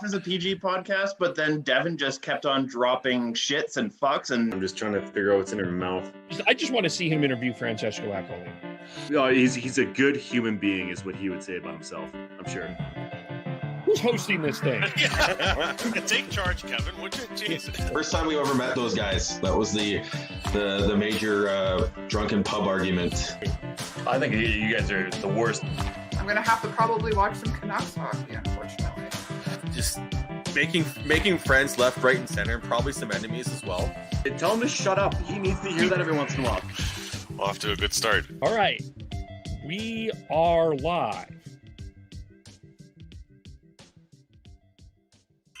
is a PG podcast, but then Devin just kept on dropping shits and fucks, and I'm just trying to figure out what's in her mouth. I just want to see him interview Francesco Accoli. He's a good human being, is what he would say about himself, I'm sure. Who's hosting this thing? Take charge, Kevin, would you? Jesus. First time we ever met those guys. That was the major drunken pub argument. I think you guys are the worst. I'm gonna have to probably watch some Canucks hockey, unfortunately. Just making friends left, right, and center, and probably some enemies as well. Tell him to shut up. He needs to hear that every once in a while. Off to a good start. All right. We are live.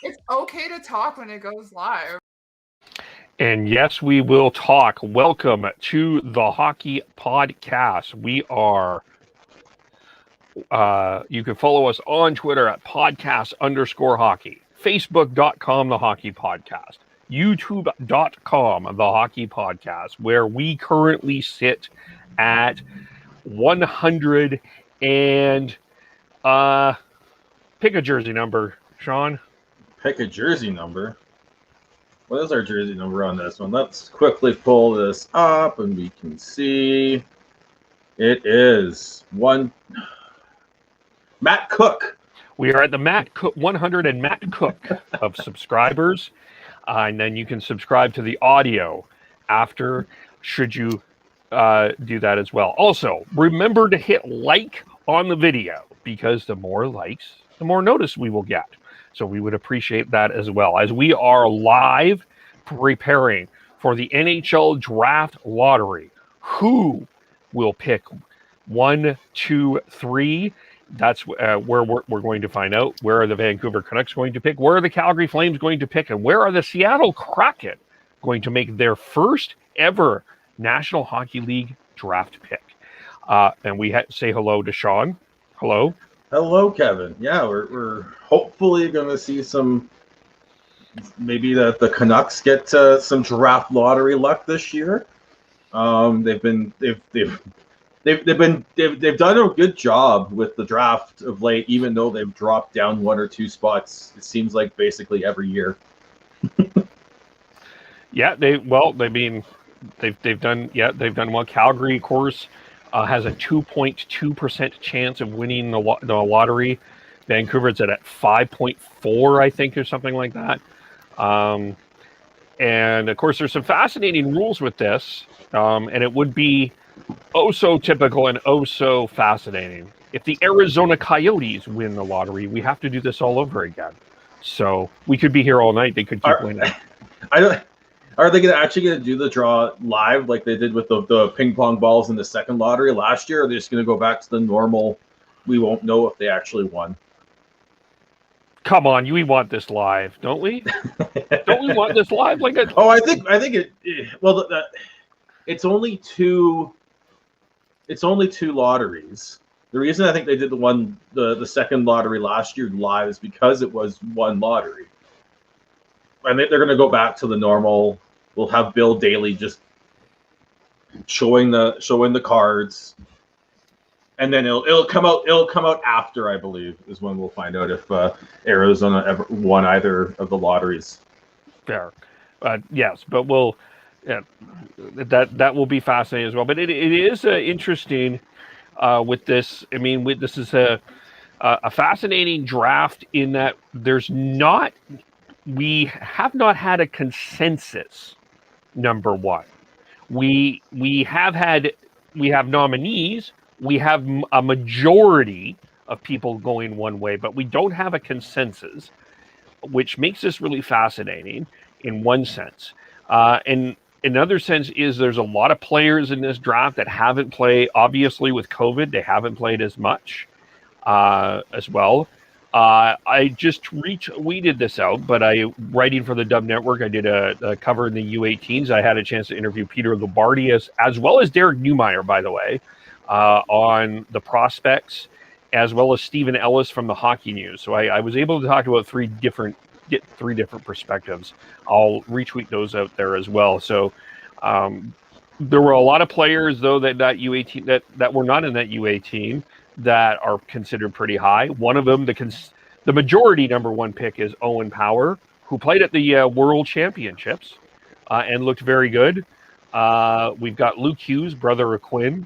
It's okay to talk when it goes live. And yes, we will talk. Welcome to the Hockey Podcast. We are, you can follow us on Twitter at podcast_hockey, Facebook.com, The Hockey Podcast, YouTube.com, The Hockey Podcast, where we currently sit at 100 and, pick a jersey number, Sean. Pick a jersey number. What is our jersey number on this one? Let's quickly pull this up and we can see it is Matt Cook. We are at the Matt Cook 100 and Matt Cook of subscribers. And then you can subscribe to the audio after, should you do that as well. Also, remember to hit like on the video, because the more likes, the more notice we will get. So we would appreciate that as well, as we are live preparing for the NHL Draft Lottery. Who will pick 1, 2, 3? That's where we're going to find out. Where are the Vancouver Canucks going to pick? Where are the Calgary Flames going to pick? And where are the Seattle Kraken going to make their first ever National Hockey League draft pick? And we say hello to Sean. Hello. Hello, Kevin. Yeah, we're hopefully going to see some, maybe the Canucks get some draft lottery luck this year. They've done a good job with the draft of late, even though they've dropped down 1 or 2 spots. It seems like basically every year. Yeah, they've done well. Calgary, of course, has a 2.2% chance of winning the lottery. Vancouver's at 5.4, I think, or something like that. And of course, there's some fascinating rules with this, and it would be oh so typical and oh so fascinating. If the Arizona Coyotes win the lottery, we have to do this all over again. So we could be here all night. They could keep winning. Are they actually going to do the draw live like they did with the ping pong balls in the second lottery last year? Or are they just going to go back to the normal, we won't know if they actually won? Come on, we want this live, don't we? Don't we want this live? I think it's only two lotteries. The reason I think they did the second lottery last year live is because it was one lottery. I think they're going to go back to the normal. We'll have Bill Daly just showing the cards, and then it'll come out after, I believe, is when we'll find out if Arizona ever won either of the lotteries. Fair, yes, but that will be fascinating as well. But it is interesting with this. I mean, this is a fascinating draft in that we have not had a consensus. Number one, we have nominees. We have a majority of people going one way, but we don't have a consensus, which makes this really fascinating in one sense. And another sense is there's a lot of players in this draft that haven't played. Obviously, with COVID, they haven't played as much as well. I just retweeted this out, but writing for the Dub Network, I did a cover in the U18s. I had a chance to interview Peter Lombardi as well as Derek Neumeier, by the way, on the prospects, as well as Stephen Ellis from the Hockey News. So I was able to talk about three different perspectives. I'll retweet those out there as well. So there were a lot of players, though, that U18 that were not in that U18 that are considered pretty high. One of them, The majority number one pick is Owen Power, who played at the World Championships and looked very good. We've got Luke Hughes, brother of Quinn.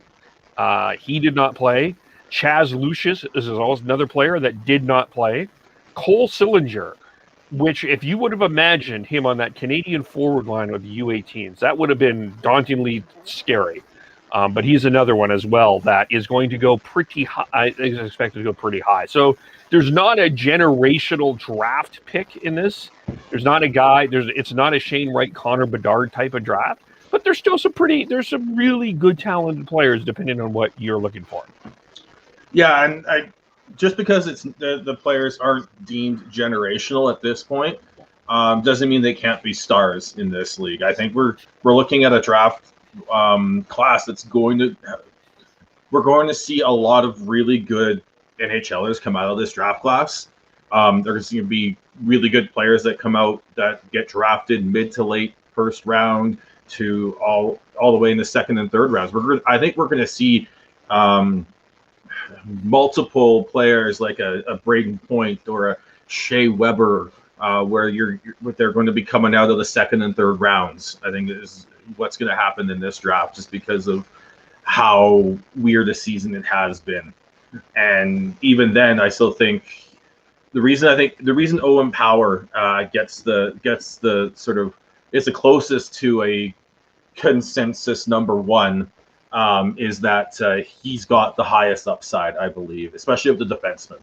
He did not play. Chaz Lucius is also another player that did not play. Cole Sillinger, which if you would have imagined him on that Canadian forward line with the U18s, that would have been dauntingly scary. But he's another one as well that is going to go pretty high. Is expected to go pretty high. So there's not a generational draft pick in this. There's not a guy. It's not a Shane Wright, Connor Bedard type of draft. But there's still there's some really good talented players depending on what you're looking for. Yeah, and just because it's the players aren't deemed generational at this point, doesn't mean they can't be stars in this league. I think we're looking at a draft class that's we're going to see a lot of really good NHLers come out of this draft class. There's going to be really good players that come out that get drafted mid to late first round to all the way in the second and third rounds. I think we're going to see multiple players like a Braden Point or a Shea Weber, where they're going to be coming out of the second and third rounds. I think is what's going to happen in this draft, just because of how weird a season it has been. And even then, I still think the reason Owen Power gets the sort of is the closest to a consensus number one is that he's got the highest upside, I believe, especially of the defenseman.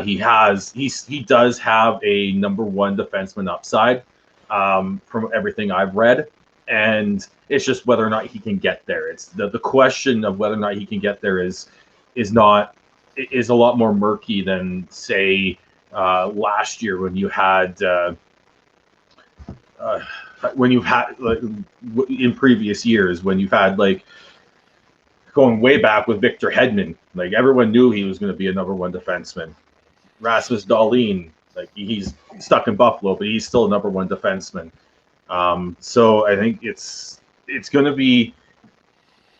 He does have a number one defenseman upside from everything I've read, and it's just whether or not he can get there. It's the question of whether or not he can get there is a lot more murky than say last year when you had in previous years when you've had like going way back with Victor Hedman, like everyone knew he was going to be a number one defenseman. Rasmus Dahlin, like he's stuck in Buffalo, but he's still a number one defenseman. So I think it's going to be.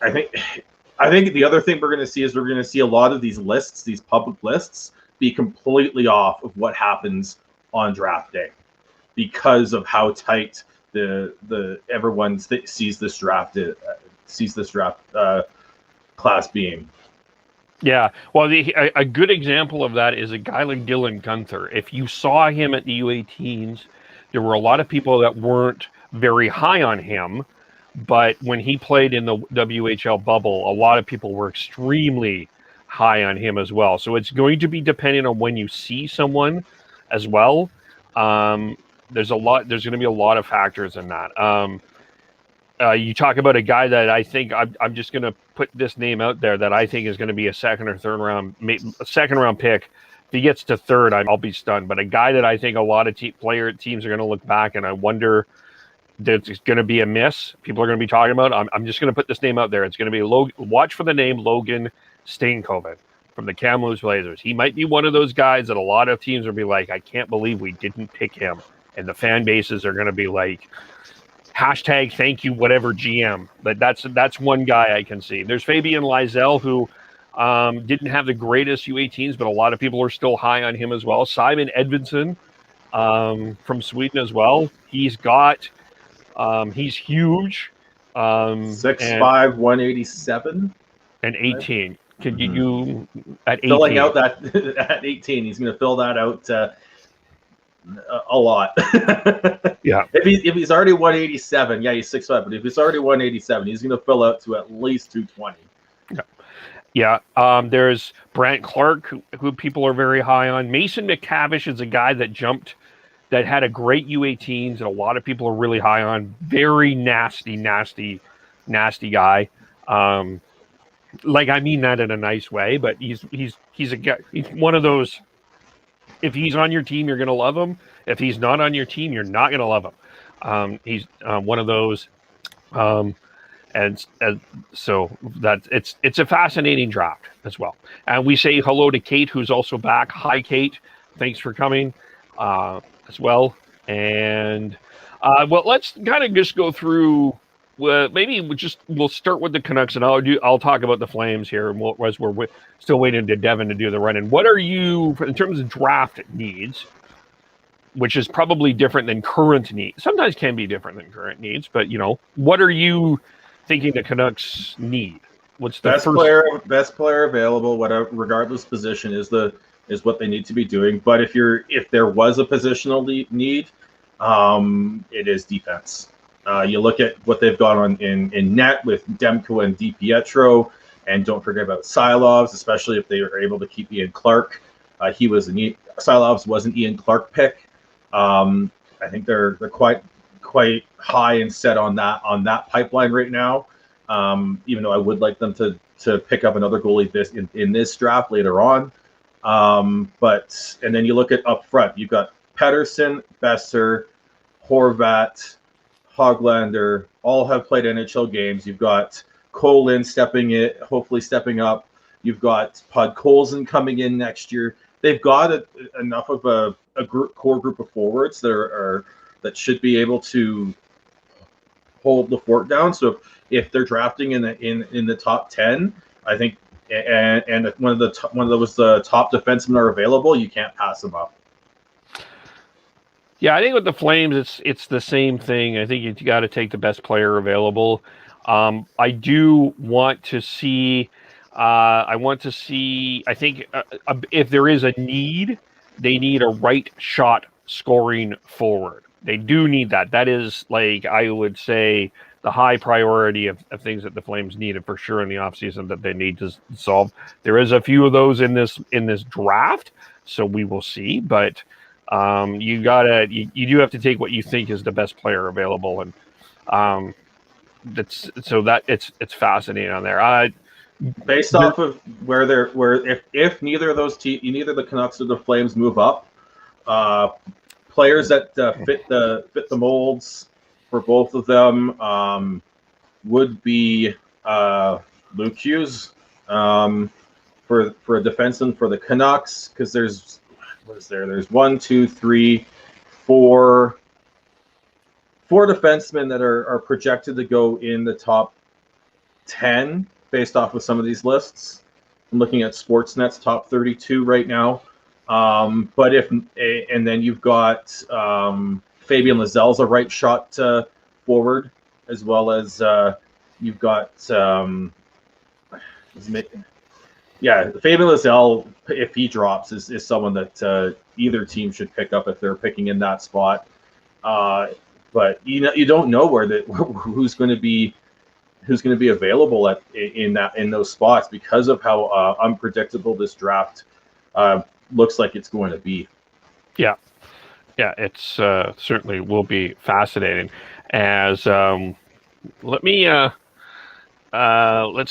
I think the other thing we're going to see is we're going to see a lot of these lists, these public lists, be completely off of what happens on draft day, because of how tight the everyone sees this draft class being. Yeah, well, a good example of that is a guy like Dylan Gunther. If you saw him at the U18s, there were a lot of people that weren't very high on him, but when he played in the WHL bubble, a lot of people were extremely high on him as well. So it's going to be dependent on when you see someone as well. There's going to be a lot of factors in that. You talk about a guy that I think I'm just going to put this name out there that I think is going to be a second or third round, a second round pick. If he gets to third, I'll be stunned. But a guy that I think a lot of teams are going to look back and I wonder that it's going to be a miss. People are going to be talking about. I'm just going to put this name out there. It's going to be watch for the name Logan Stingkoven from the Kamloops Blazers. He might be one of those guys that a lot of teams will be like, I can't believe we didn't pick him. And the fan bases are going to be like, hashtag thank you whatever GM. But that's one guy I can see. There's Fabian Lysell, who didn't have the greatest U18s, but a lot of people are still high on him as well. Simon Edmondson from Sweden as well. He's huge. 6'5", 187. And 18. Could you at 18? Filling out that at 18, he's going to fill that out a lot. Yeah. If he's already 187, yeah, he's 6'5", but if he's already 187, he's going to fill out to at least 220. Yeah. There's Brent Clark, who people are very high on. Mason Mctavish is a guy that had a great U18s, and a lot of people are really high on. Very nasty guy. Like, I mean that in a nice way, but he's a guy. He's one of those. If he's on your team, you're going to love him. If he's not on your team, you're not going to love him. He's one of those. And so it's a fascinating draft as well. And we say hello to Kate, who's also back. Hi, Kate. Thanks for coming as well. And well, let's kind of just go through maybe we'll start with the Canucks, and I'll talk about the Flames here, and as we're still waiting to Devin to do the run-in. What are you, in terms of draft needs, which is probably different than current needs? Sometimes can be different than current needs, but what are you thinking the Canucks need? What's the best player available, whatever, regardless position, is what they need to be doing. But if there was a positional need, it is defense. You look at what they've got on in net with Demko and DiPietro, and don't forget about Silovs, especially if they were able to keep Ian Clark. Silovs was an Ian Clark pick. I think they're quite high and set on that pipeline right now. Even though I would like them to pick up another goalie in this draft later on. And then you look at up front, you've got Pettersson, Besser, Horvat, Hoglander, all have played NHL games. You've got Colin hopefully stepping up. You've got Podkolzin coming in next year. They've got enough of a core group of forwards that should be able to hold the fort down. So if they're drafting in the top 10, I think, and if one of those top defensemen are available, you can't pass them up. Yeah, I think with the Flames, it's the same thing. I think you got to take the best player available. I do want to see. I think if there is a need, they need a right shot scoring forward. They do need that. That is, I would say, the high priority of things that the Flames needed for sure in the offseason that they need to solve. There is a few of those in this draft, so we will see. But you do have to take what you think is the best player available, and it's fascinating on there. Based off of if neither of those teams, neither the Canucks or the Flames move up, players that fit the molds for both of them would be Luke Hughes for a defenseman for the Canucks, because there's 1, 2, 3, 4 defensemen that are projected to go in the top 10 based off of some of these lists. I'm looking at Sportsnet's top 32 right now. And then you've got Fabian Lazelle's a right shot forward, as well as you've got Fabian Lazelle, if he drops, is someone that either team should pick up if they're picking in that spot. But you don't know who's going to be available in those spots because of how unpredictable this draft looks like it's going to be. Yeah, it's certainly will be fascinating. As let's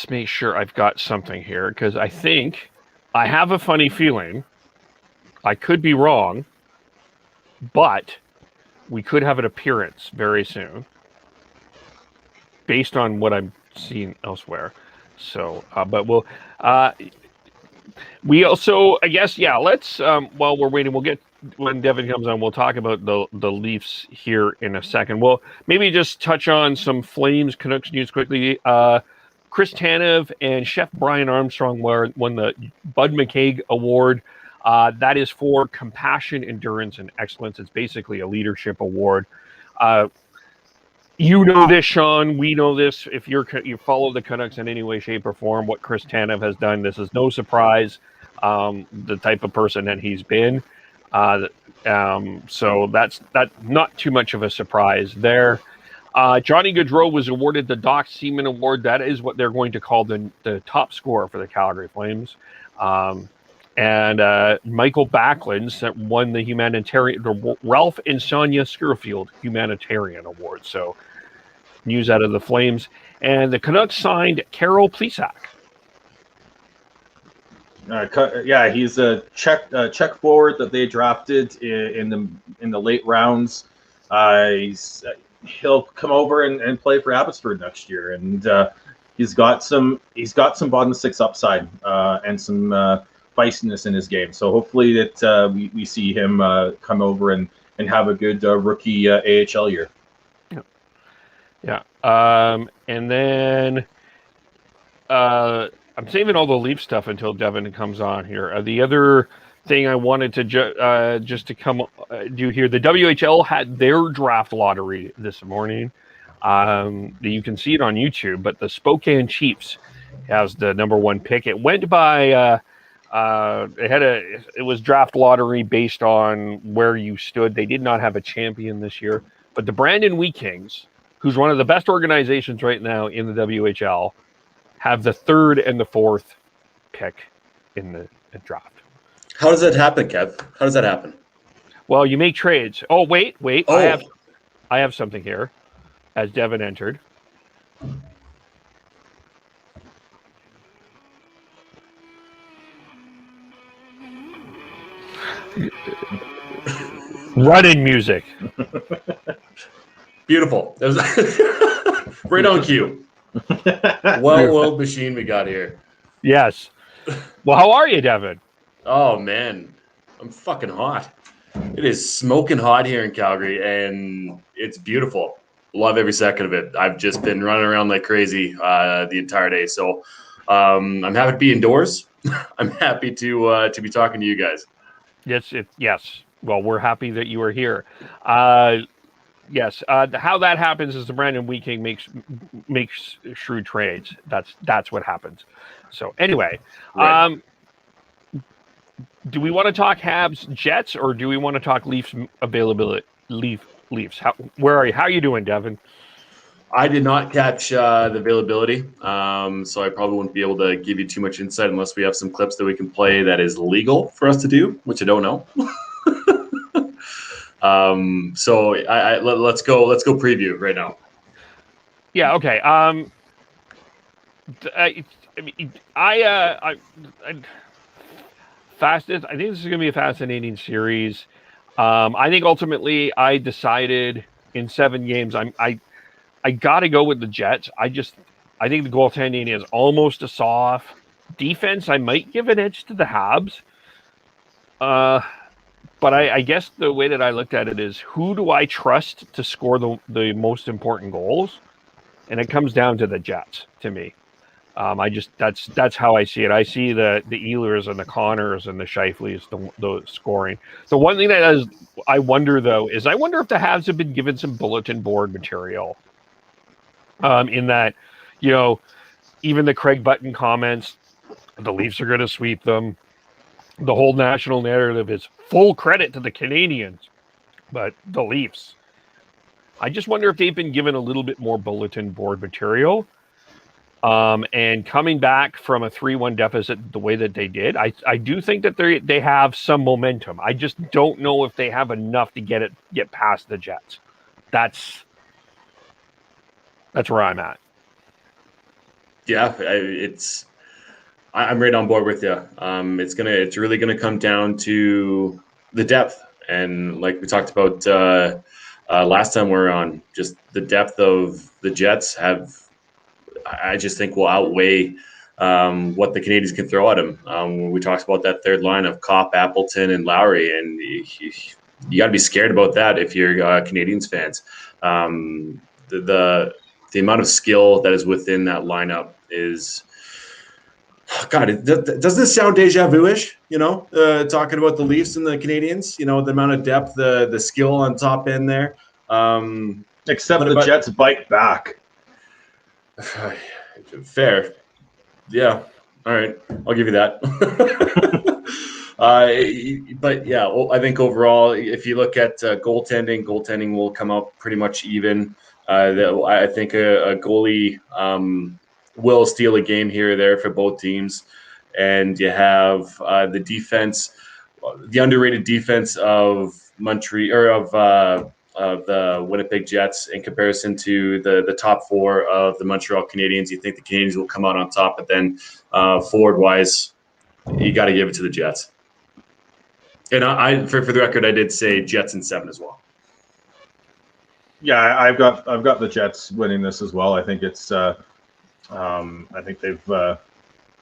make sure I've got something here, because I think I have a funny feeling. I could be wrong, but we could have an appearance very soon, based on what I'm seeing elsewhere. So, but we'll. We also, I guess, let's, while we're waiting, we'll get, when Devin comes on, we'll talk about the Leafs here in a second. We'll maybe just touch on some Flames Canucks news quickly. Chris Tanev and Chef Brian Armstrong won the Bud McKay Award. That is for compassion, endurance, and excellence. It's basically a leadership award. You know this, Sean. We know this. If you follow the Canucks in any way, shape, or form, what Chris Tanev has done, this is no surprise. The type of person that he's been. So that's not too much of a surprise there. Johnny Gaudreau was awarded the Doc Seaman Award. That is what they're going to call the top scorer for the Calgary Flames. And Michael Backlund won the Ralph and Sonia Skirfield Humanitarian Award. So news out of the Flames. And the Canucks signed Karel Plesac. He's a Czech forward that they drafted in the late rounds. He'll come over and play for Abbotsford next year, and he's got some bottom six upside and some feistiness in his game. So hopefully that we see him come over and have a good rookie AHL year. Yeah. And then I'm saving all the Leaf stuff until Devin comes on here. The other thing I wanted to just to come do here, the WHL had their draft lottery this morning. You can see it on YouTube, but the Spokane Chiefs has the number 1 pick. It went by it was draft lottery based on where you stood. They did not have a champion this year, but the Brandon Wheat Kings, who's one of the best organizations right now in the WHL, have the 3rd and the 4th pick in the draft. How does that happen, Kev? How does that happen? Well, you make trades. Oh, wait. Oh. I have something here as Devin entered. Running music. Beautiful. That was right on cue. Well-oiled machine we got here. Yes. Well, how are you, Devin? Oh, man. I'm fucking hot. It is smoking hot here in Calgary, and it's beautiful. Love every second of it. I've just been running around like crazy the entire day. So I'm happy to be indoors. I'm happy to be talking to you guys. Yes. Well, we're happy that you are here. Yes. How that happens is the Brandon Wheat King makes shrewd trades. That's what happens. So anyway, Right. Do we want to talk Habs Jets or do we want to talk Leafs availability? Leafs. Where are you? How are you doing, Devin? I did not catch the availability, so I probably wouldn't be able to give you too much insight unless we have some clips that we can play that is legal for us to do, which I don't know. So let's go preview right now. Yeah. Okay. Fastest. I think this is going to be a fascinating series. I think ultimately I decided in 7 games I got to go with the Jets. I think the goaltending is almost a saw-off. Defense, I might give an edge to the Habs. But I guess the way that I looked at it is, who do I trust to score the most important goals? And it comes down to the Jets to me. That's how I see it. I see the Ehlers and the Connors and the Scheifele's, the scoring. The one thing that I wonder if the Habs have been given some bulletin board material. In that, even the Craig Button comments, the Leafs are going to sweep them. The whole national narrative is full credit to the Canadians, but the Leafs. I just wonder if they've been given a little bit more bulletin board material. And coming back from a 3-1 deficit the way that they did, I do think that they have some momentum. I just don't know if they have enough to get past the Jets. That's where I'm at. Yeah, I'm right on board with you. It's really gonna come down to the depth, and like we talked about last time we were on, just the depth of the Jets I just think will outweigh what the Canadians can throw at them. When we talked about that third line of Kopp, Appleton, and Lowry, and you got to be scared about that if you're Canadians fans. The amount of skill that is within that lineup is, God, does this sound deja vu-ish? Talking about the Leafs and the Canadians, the amount of depth, the skill on top end there. Except the Jets bite back. Fair. Yeah. All right. I'll give you that. But yeah, I think overall, if you look at goaltending will come out pretty much even. I think a goalie will steal a game here or there for both teams. And you have the defense, the underrated defense of Montreal, or of the Winnipeg Jets in comparison to the top 4 of the Montreal Canadiens. You think the Canadiens will come out on top, but then forward-wise, you got to give it to the Jets. And I for the record, I did say Jets in 7 as well. Yeah, I've got the Jets winning this as well. I think it's I think they've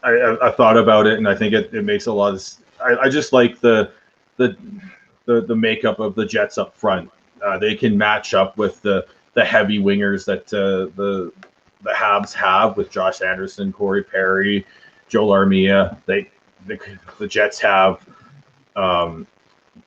I thought about it, and I think it makes a lot of. I just like the makeup of the Jets up front. They can match up with the heavy wingers that the Habs have with Josh Anderson, Corey Perry, Joel Armia. The Jets have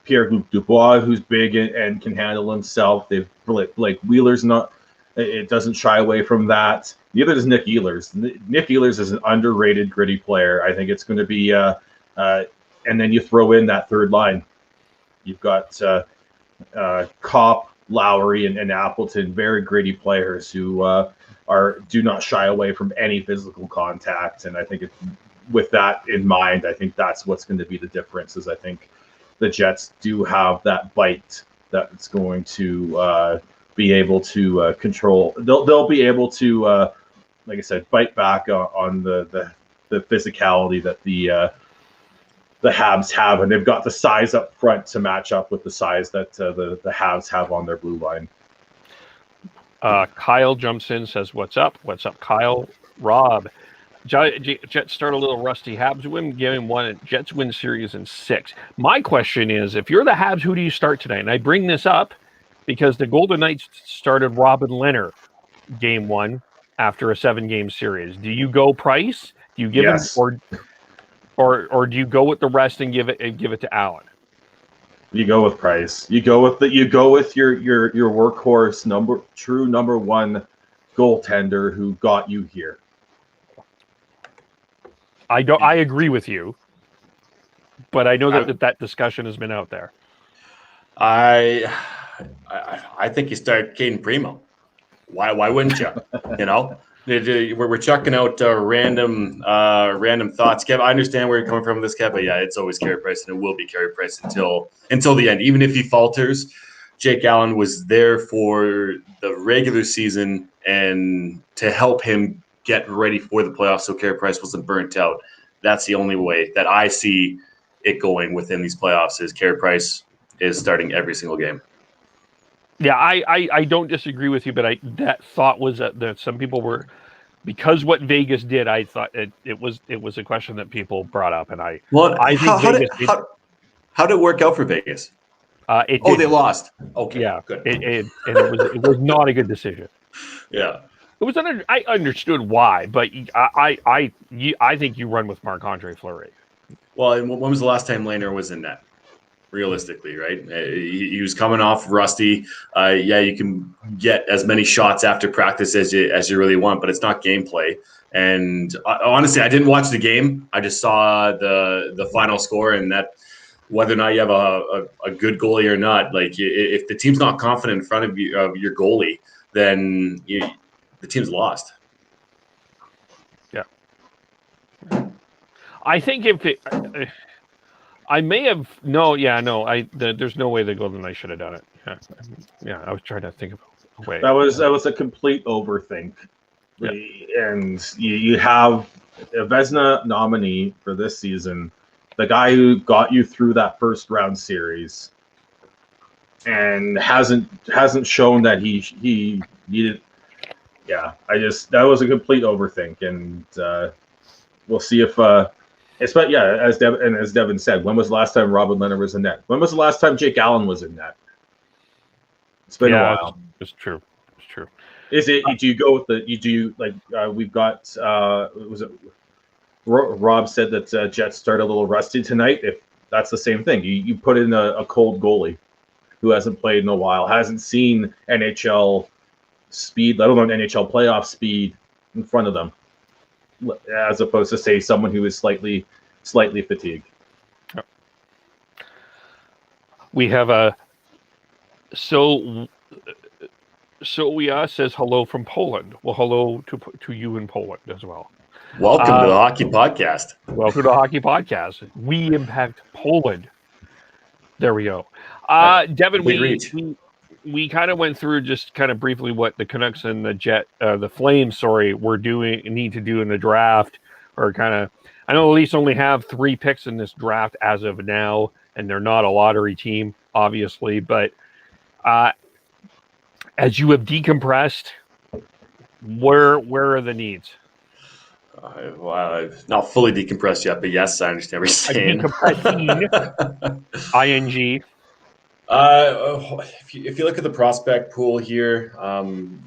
Pierre-Luc Dubois, who's big and can handle himself. They've Blake Wheeler's not. It doesn't shy away from that. Neither does Nick Ehlers. Nick Ehlers is an underrated, gritty player. I think it's going to be. And then you throw in that third line. You've got Kopp, Lowry, and Appleton, very gritty players who do not shy away from any physical contact. And I think with that in mind, I think that's what's going to be the difference. Is I think the Jets do have that bite that's going to be able to control. They'll be able to, like I said, bite back on the physicality that the Habs have, and they've got the size up front to match up with the size that the Habs have on their blue line. Kyle jumps in, says, "What's up? What's up, Kyle?" Rob, Jets start a little rusty. Habs win game 1, and Jets win series in 6. My question is, if you're the Habs, who do you start tonight? And I bring this up because the Golden Knights started Robin Lehner game 1 after a 7-game series. Do you go Price? Do you give him, or do you go with the rest and give it to Allen? You go with Price. You go with your workhorse true number 1 goaltender who got you here. I agree with you, but I know that discussion has been out there. I think you start Caden Primo. Why wouldn't you? You know, we're chucking out random thoughts. Kev, I understand where you're coming from with this, Kev, but yeah, it's always Carey Price, and it will be Carey Price until the end. Even if he falters, Jake Allen was there for the regular season and to help him get ready for the playoffs so Carey Price wasn't burnt out. That's the only way that I see it going within these playoffs is Carey Price is starting every single game. Yeah, I don't disagree with you, but that thought was that some people were, because what Vegas did, I thought it was a question that people brought up, and I think how did it work out for Vegas? They lost. Okay, yeah, good. It was not a good decision. Yeah. It was I understood why, but I think you run with Marc-Andre Fleury. Well, and when was the last time Lehner was in net? Realistically, right? He was coming off rusty. You can get as many shots after practice as you really want, but it's not gameplay. And honestly, I didn't watch the game. I just saw the final score, and that whether or not you have a good goalie or not, like if the team's not confident in front of your goalie, then the team's lost. Yeah. I think I may have there's no way the Golden Knights should have done it. Yeah, I was trying to think of a way. That was a complete overthink. Yeah. And you have a Vezina nominee for this season, the guy who got you through that first round series, and hasn't shown that he needed. Yeah, that was a complete overthink, and we'll see if. As Devin said, when was the last time Robin Lehner was in net? When was the last time Jake Allen was in net? It's been a while. It's true. Is it? Do you go with we've got? Was it? Rob said that Jets start a little rusty tonight. If that's the same thing, you put in a cold goalie who hasn't played in a while, hasn't seen NHL speed, let alone NHL playoff speed in front of them, as opposed to say someone who is slightly fatigued. We have a so we says hello from Poland. Well, hello to you in Poland as well. Welcome to the Hockey Podcast. Welcome to the Hockey Podcast. We impact Poland. There we go. Devin, we kind of went through just kind of briefly what the Canucks and the Flames, need to do in the draft, or kind of. I know the Leafs only have 3 picks in this draft as of now, and they're not a lottery team, obviously. But as you have decompressed, where are the needs? I've not fully decompressed yet, but yes, I understand what you're saying. Decompressing, ing. If you look at the prospect pool here,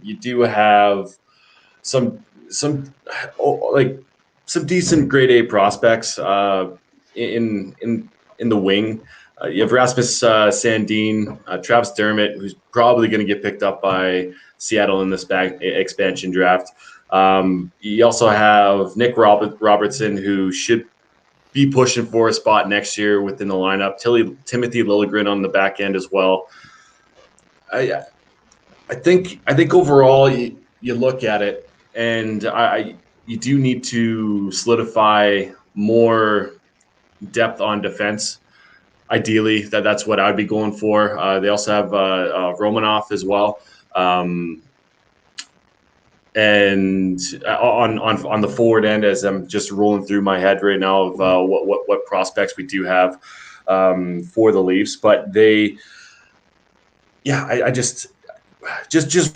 you do have some some decent grade A prospects in the wing. You have Rasmus Sandin, Travis Dermott, who's probably going to get picked up by Seattle in this expansion draft. You also have Nick Robertson, who should be pushing for a spot next year within the lineup. Timothy Liljegren on the back end as well. I think overall you look at it, and you do need to solidify more depth on defense. Ideally, that's what I'd be going for. They also have Romanov as well, and on the forward end, as I'm just rolling through my head right now of what prospects we do have for the Leafs, but I just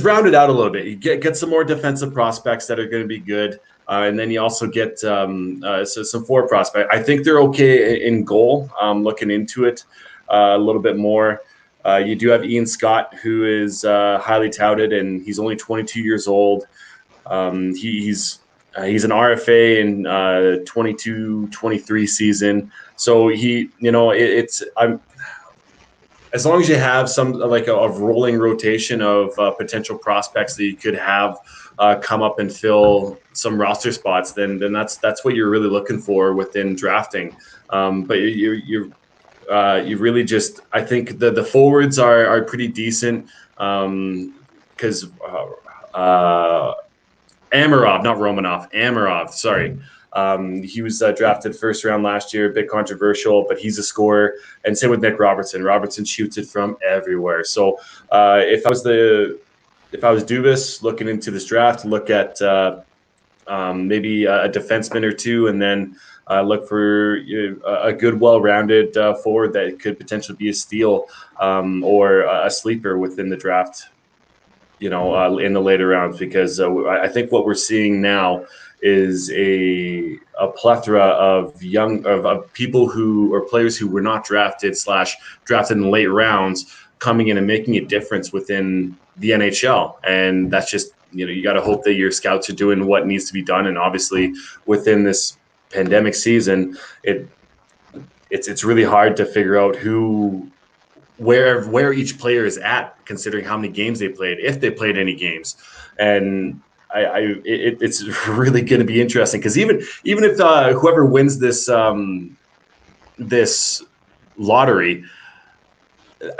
round it out a little bit. You get some more defensive prospects that are going to be good. And then you also get some forward prospect. I think they're okay in goal. Looking into it a little bit more, you do have Ian Scott, who is highly touted, and he's only 22 years old. He's an RFA in 22-23 season. So as long as you have some like a rolling rotation of potential prospects that you could have come up and fill some roster spots, then that's what you're really looking for within drafting. But you really just, I think the forwards are pretty decent because Amarov, not Romanov, Amarov, sorry. He was drafted first round last year, a bit controversial, but he's a scorer. And same with Nick Robertson. Robertson shoots it from everywhere. So if I was Dubas looking into this draft, look at maybe a defenseman or two, and then look for a good, well-rounded forward that could potentially be a steal or a sleeper within the draft. In the later rounds, because I think what we're seeing now is a plethora of people or players who were not drafted / drafted in late rounds coming in and making a difference within the NHL. And that's just, you got to hope that your scouts are doing what needs to be done. And obviously within this pandemic season, it's really hard to figure out where each player is at, considering how many games they played, if they played any games. And it's really going to be interesting, because even if whoever wins this this lottery,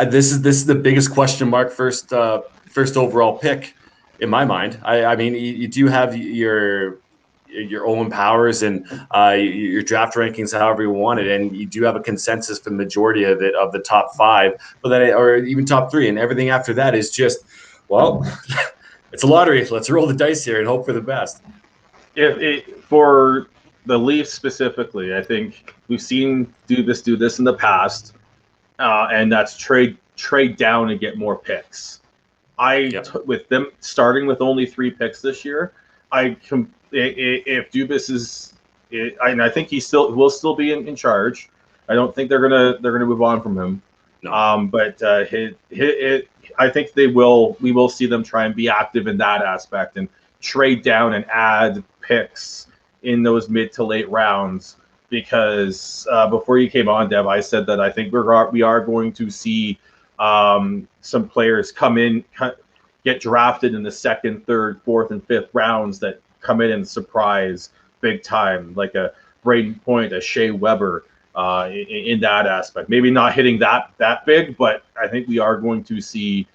this is the biggest question mark first overall pick in my mind. I mean, you do have your Owen Powers and your draft rankings however you want it, and you do have a consensus for the majority of it, of the top 5, but then or even top 3, and everything after that is just, well, it's a lottery. Let's roll the dice here and hope for the best. For the Leafs specifically, I think we've seen do this in the past, and that's trade down and get more picks. With them starting with only 3 picks this year, if Dubas is, I think he will still be in charge. I don't think they're gonna move on from him. No. But I think we will see them try and be active in that aspect and trade down and add picks in those mid to late rounds. Because before you came on, Dev, I said that I think we are going to see some players come in, get drafted in the 2nd, 3rd, 4th, and 5th rounds that come in and surprise big time, like a Braden Point, a Shea Weber, in that aspect. Maybe not hitting that big, but I think we are going to see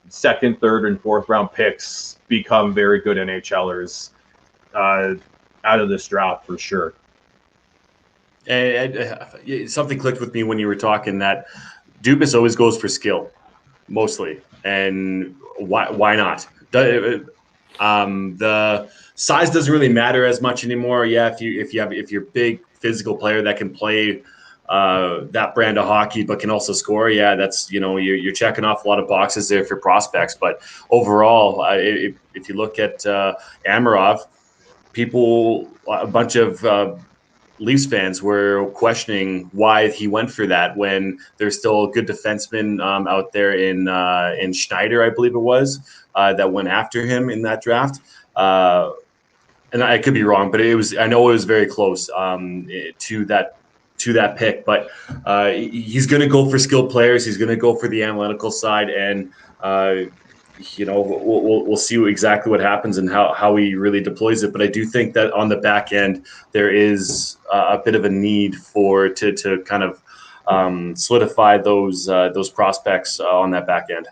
2nd, 3rd, and 4th round picks become very good NHLers out of this draft for sure. Something clicked with me when you were talking that Dubas always goes for skill, mostly, and why not? The size doesn't really matter as much anymore. Yeah, if you're a big physical player that can play that brand of hockey but can also score, yeah, that's you're checking off a lot of boxes there for prospects. But overall, if you look at Amarov, a bunch of Leafs fans were questioning why he went for that when there's still good defensemen out there in Schneider, I believe it was, that went after him in that draft. And I could be wrong, but I know it was very close to that pick. But he's going to go for skilled players. He's going to go for the analytical side, and we'll see exactly what happens and how he really deploys it. But I do think that on the back end there is a bit of a need to kind of solidify those prospects on that back end.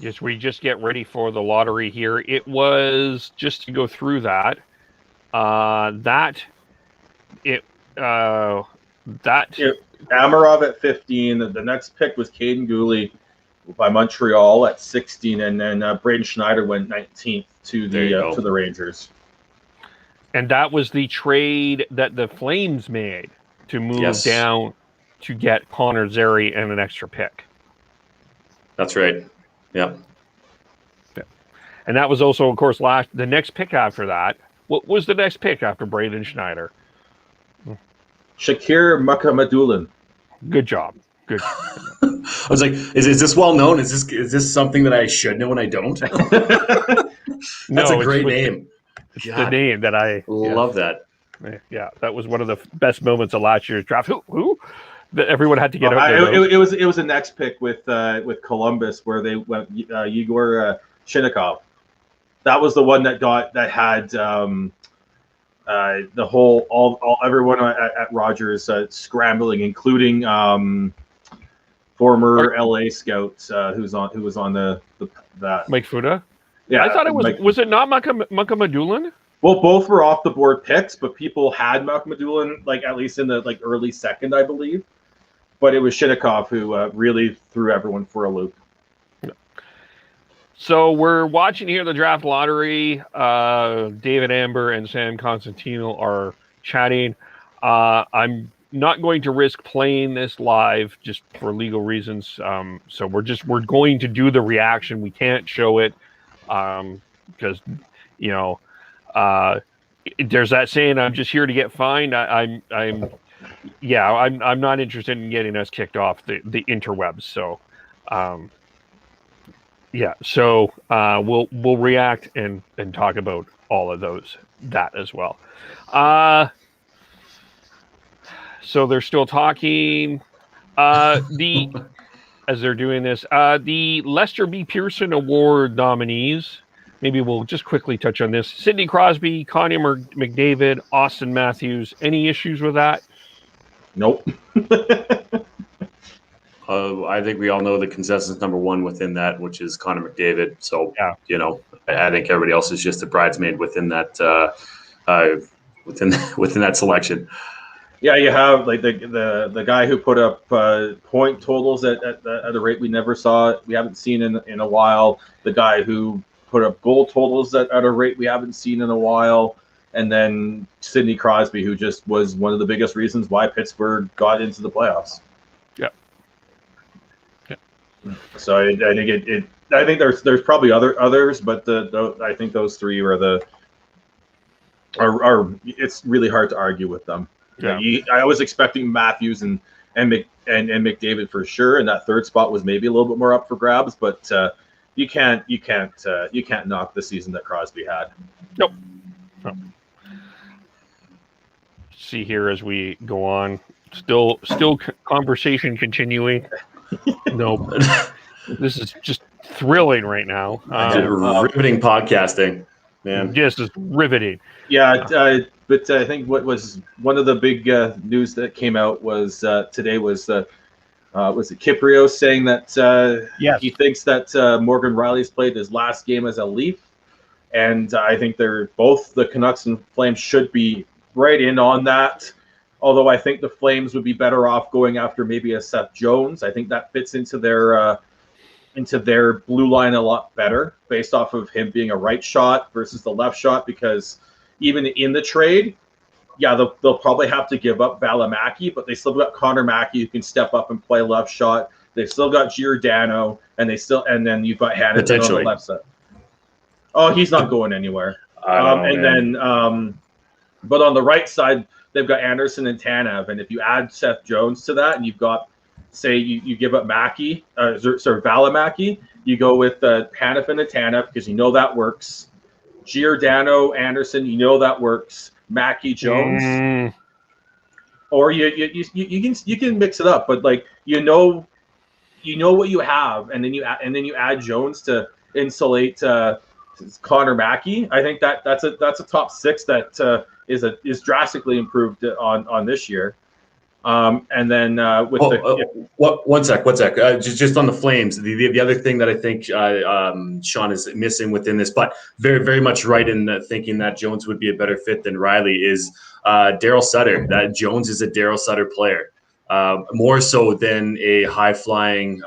Yes, we just get ready for the lottery here. It was just to go through that. Amarov at 15. The next pick was Caden Gooley by Montreal at 16, and then Braden Schneider went 19th to the Rangers. And that was the trade that the Flames made to move down to get Connor Zary and an extra pick. That's right. Yeah. And that was also, of course, the next pick after that. What was the next pick after Braden Schneider? Shakir Mukhamadullin. Good job. Good. I was like, is this well known? Is this something that I should know and I don't? That's a great name. It's the name that I love that. Yeah, that was one of the best moments of last year's draft. Who? That everyone had to get out there. It was the next pick with Columbus where they went Yegor Shinnikov. That was the one that had the whole everyone at Rogers scrambling, including former LA scout who was on that Mike Fuda. Yeah, I thought it was it not Mukhamadullin? Well, both were off the board picks, but people had Mukhamadullin at least in the early second, I believe. But it was Shinnikov who really threw everyone for a loop. So we're watching here the draft lottery. David Amber and Sam Constantino are chatting. I'm not going to risk playing this live just for legal reasons. So we're going to do the reaction. We can't show it because there's that saying, I'm just here to get fined. I'm not interested in getting us kicked off the interwebs. So, we'll react and talk about all of that as well. So they're still talking. As they're doing this, the Lester B. Pearson Award nominees. Maybe we'll just quickly touch on this. Sidney Crosby, Connor McDavid, Austin Matthews. Any issues with that? Nope. I think we all know the consensus number one within that, which is Connor McDavid. So, I think everybody else is just a bridesmaid within that within that selection. Yeah, you have the guy who put up point totals at a rate we haven't seen in a while. The guy who put up goal totals at a rate we haven't seen in a while. And then Sidney Crosby, who just was one of the biggest reasons why Pittsburgh got into the playoffs. Yeah. So I think there's probably others, but I think those three are it's really hard to argue with them. Yeah. I was expecting Matthews and McDavid for sure, and that third spot was maybe a little bit more up for grabs, but you can't knock the season that Crosby had. Nope. See here as we go on, still conversation continuing. Nope. This is just thrilling right now. Riveting podcasting, man. Yes, it's riveting. Yeah, but I think what was one of the big news that came out was today was it Kiprio saying that he thinks that Morgan Riley's played his last game as a Leaf, and I think both the Canucks and Flames should be right in on that. Although I think the Flames would be better off going after maybe a Seth Jones. I think that fits into their blue line a lot better based off of him being a right shot versus the left shot, because even in the trade, they'll probably have to give up Valimaki, but they still got Connor Mackey who can step up and play left shot. They've still got Giordano, and then you've got Hanifin on the left side. Oh, he's not going anywhere. But on the right side, they've got Anderson and Tanev. And if you add Seth Jones to that, and you've got, say, you give up Valimaki, you go with Hanifin and Tanev because you know that works. Giordano, Anderson, you know that works. Mackey, Jones. Or you can mix it up, but like you know what you have, and then you add Jones to insulate Connor Mackey. I think that's a top six that is drastically improved on this year. And then with one sec. Just on the Flames, the other thing that I think Sean is missing within this, but very, very much right in thinking that Jones would be a better fit than Riley is Daryl Sutter. That Jones is a Daryl Sutter player, more so than a high-flying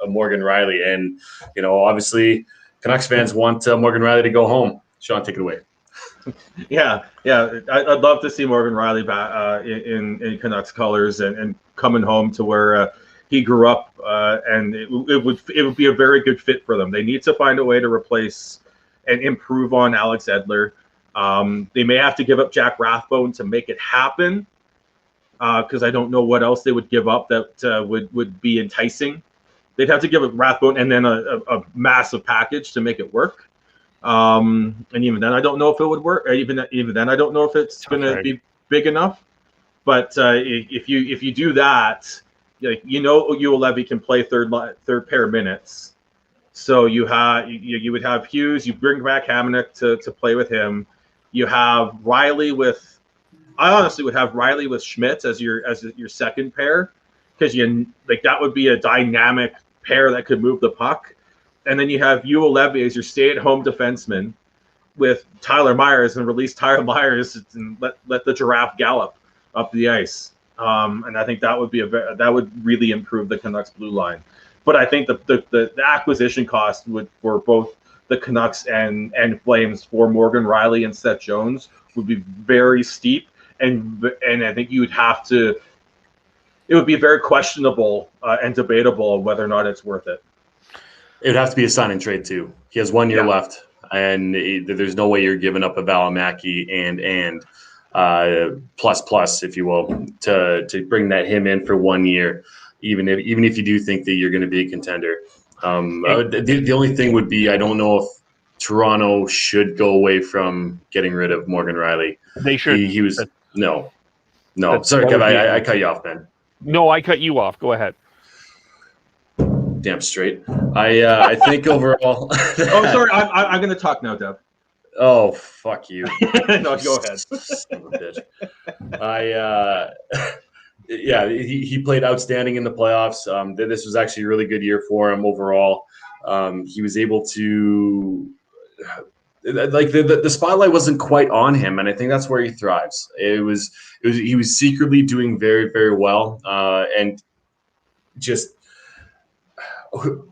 Morgan Riley. And, obviously Canucks fans want Morgan Riley to go home. Sean, take it away. Yeah. I'd love to see Morgan Riley back in Canucks colors and coming home to where he grew up, and it would be a very good fit for them. They need to find a way to replace and improve on Alex Edler. They may have to give up Jack Rathbone to make it happen, because I don't know what else they would give up that would be enticing. They'd have to give up Rathbone and then a massive package to make it work. And even then, I don't know if it would work. Even then, I don't know if it's going to be big enough. But if you do that, Ulevy can play third pair minutes. So you would have Hughes. You bring back Hamonic to play with him. You have Riley with. I honestly would have Riley with Schmidt as your second pair, because that would be a dynamic pair that could move the puck. And then you have Ulevy as your stay-at-home defenseman with Tyler Myers, and release Tyler Myers and let the giraffe gallop up the ice. And I think that would really improve the Canucks blue line. But I think the acquisition cost for both the Canucks and Flames for Morgan Riley and Seth Jones would be very steep, and I think you would have to. It would be very questionable and debatable whether or not it's worth it. It would have to be a sign and trade too. He has 1 year left, and there's no way you're giving up a Valimaki and plus, if you will, to bring him in for 1 year, even if you do think that you're going to be a contender. The only thing would be, I don't know if Toronto should go away from getting rid of Morgan Riley. They should. He was no. Sorry, Kev, I cut you off, man. No, I cut you off. Go ahead. Damn straight. I think overall. Oh, sorry. I'm going to talk now, Deb. Oh, fuck you. No, go ahead. Son of a bitch. He played outstanding in the playoffs. This was actually a really good year for him overall. He was able to, the spotlight wasn't quite on him, and I think that's where he thrives. He was secretly doing very, very well, and just.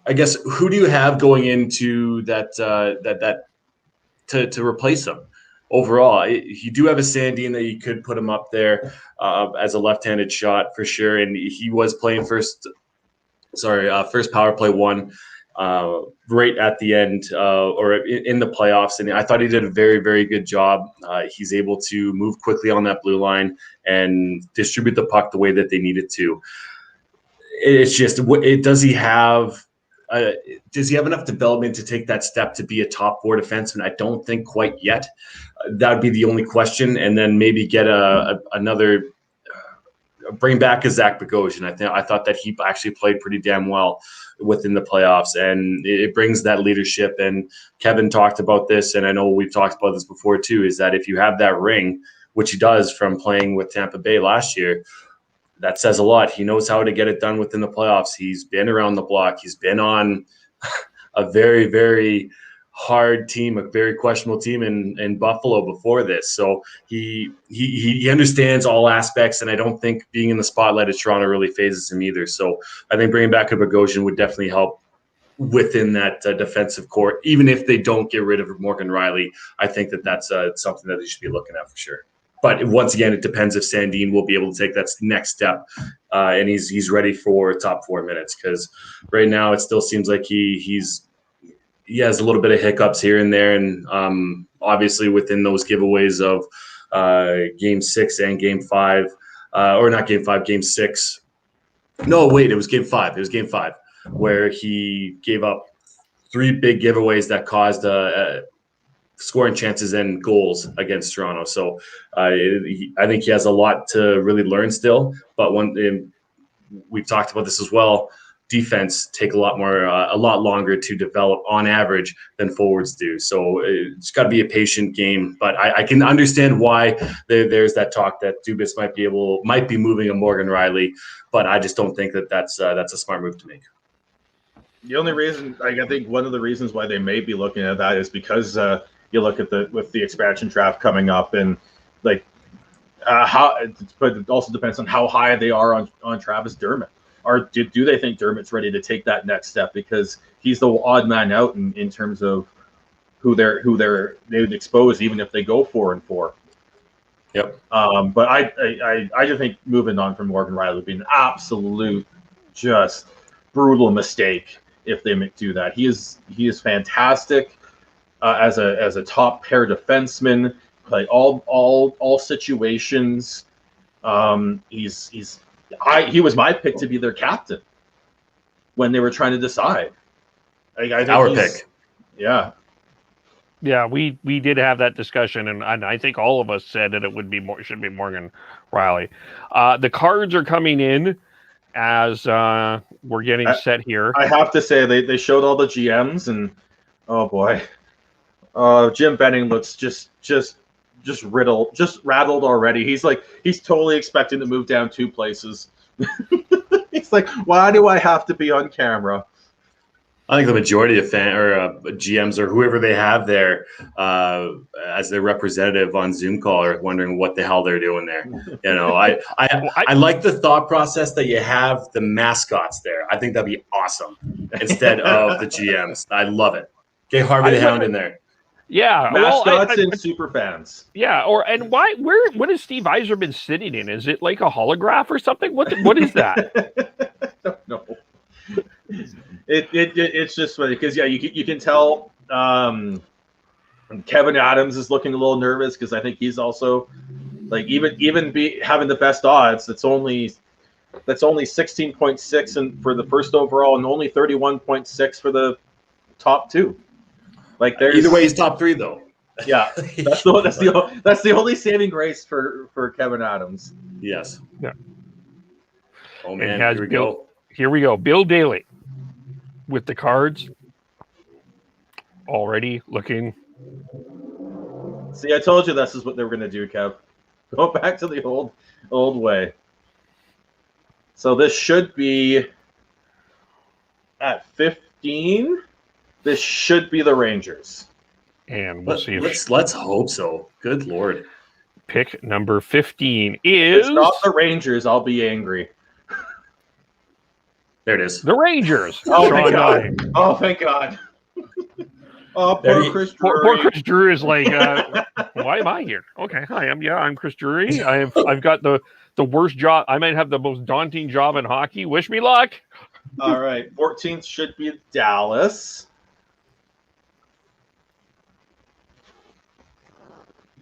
I guess, who do you have going into that to replace him overall? You do have a Sandin that you could put him up there as a left-handed shot for sure, and he was playing first power play one right at the end or in the playoffs, and I thought he did a very, very good job. He's able to move quickly on that blue line and distribute the puck the way that they needed to. It's just, does he have enough development to take that step to be a top four defenseman? I don't think quite yet. That would be the only question. And then maybe get another bring back a Zach Bogosian. I thought that he actually played pretty damn well within the playoffs, and it brings that leadership. And Kevin talked about this, and I know we've talked about this before too, is that if you have that ring, which he does from playing with Tampa Bay last year, that says a lot. He knows how to get it done within the playoffs. He's been around the block. He's been on a very, very hard team, a very questionable team in Buffalo before this. So he understands all aspects, and I don't think being in the spotlight of Toronto really phases him either. So I think bringing back a Bogosian would definitely help within that defensive core. Even if they don't get rid of Morgan Riley, I think that's something that they should be looking at for sure. But once again, it depends if Sandin will be able to take that next step, and he's ready for top 4 minutes. Because right now, it still seems like he has a little bit of hiccups here and there, and obviously within those giveaways of Game 6 and Game 5, or not Game 5, Game 6. No, wait, it was Game 5. It was Game 5 where he gave up 3 big giveaways that caused scoring chances and goals against Toronto. So I think he has a lot to really learn still. But we've talked about this as well. Defense take a lot longer to develop on average than forwards do. So it's got to be a patient game. But I can understand why there's that talk that Dubas might be moving a Morgan Riley, but I just don't think that's a smart move to make. The only reason, I think one of the reasons why they may be looking at that is because you look at with the expansion draft coming up, and like but it also depends on how high they are on Travis Dermott. Or do they think Dermott's ready to take that next step, because he's the odd man out in terms of who they would expose, even if they go 4-4. Yep. But I just think moving on from Morgan Riley would be an absolute just brutal mistake if they do that. He is fantastic as a top pair defenseman. Play all situations. He was my pick to be their captain when they were trying to decide. I think our pick. Yeah. Yeah, we did have that discussion, and I think all of us said that it should be Morgan Riley. The cards are coming in as we're getting set here. I have to say they showed all the GMs, and oh boy, Jim Benning looks just rattled already. He's totally expecting to move down 2 places. He's like, why do I have to be on camera? I think the majority of GMs or whoever they have there as their representative on Zoom call are wondering what the hell they're doing there. I like the thought process that you have the mascots there. I think that'd be awesome instead of the GMs. I love it. Get Harvey the Hound in there. Yeah, mascots and super fans. Yeah, what is Steve Yzerman sitting in? Is it like a holograph or something? What is that? No. It's just funny because you can tell Kevin Adams is looking a little nervous because I think he's also like even having the best odds. That's only 16.6 for the first overall and only 31.6 for the top 2. Like there's either way, he's top 3 though. Yeah, that's the only saving grace for Kevin Adams. Yes. Yeah. Oh man, here we go. Here we go. Bill Daly with the cards already looking. See, I told you this is what they were going to do, Kev. Go back to the old way. So this should be at 15. This should be the Rangers. And we'll see. Let's hope so. Good Lord. Pick number 15 is... It's not the Rangers. I'll be angry. There it is. The Rangers. Oh, thank God. Oh, thank God. Oh, poor Chris Drury. Poor Chris Drury is like, why am I here? Okay, hi, I'm Chris Drury. I've got the worst job. I might have the most daunting job in hockey. Wish me luck. All right, 14th should be Dallas.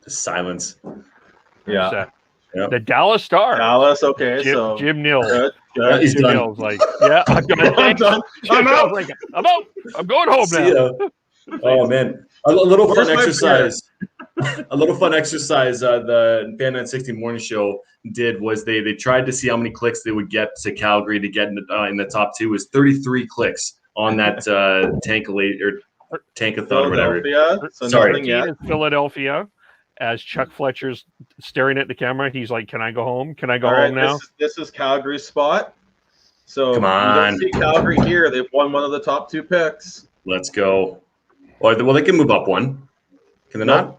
The silence. Yeah. The Dallas Stars. Dallas, okay. Jim Nils. Good. He's Jim done. Nils, like, yeah, I'm done. I'm out. Like, I'm out. I'm going home now. Oh man, a little fun exercise. A little fun exercise. The Fan 960 Morning Show did was they tried to see how many clicks they would get to Calgary to get in the top 2. It was 33 clicks on that tankathon or whatever. So sorry, Philadelphia. As Chuck Fletcher's staring at the camera, he's like, "Can I go home? Can I go home now?" This is Calgary's spot. So come on, you don't see Calgary here. They've won one of the top 2 picks. Let's go. Well, they can move up one. Can they not?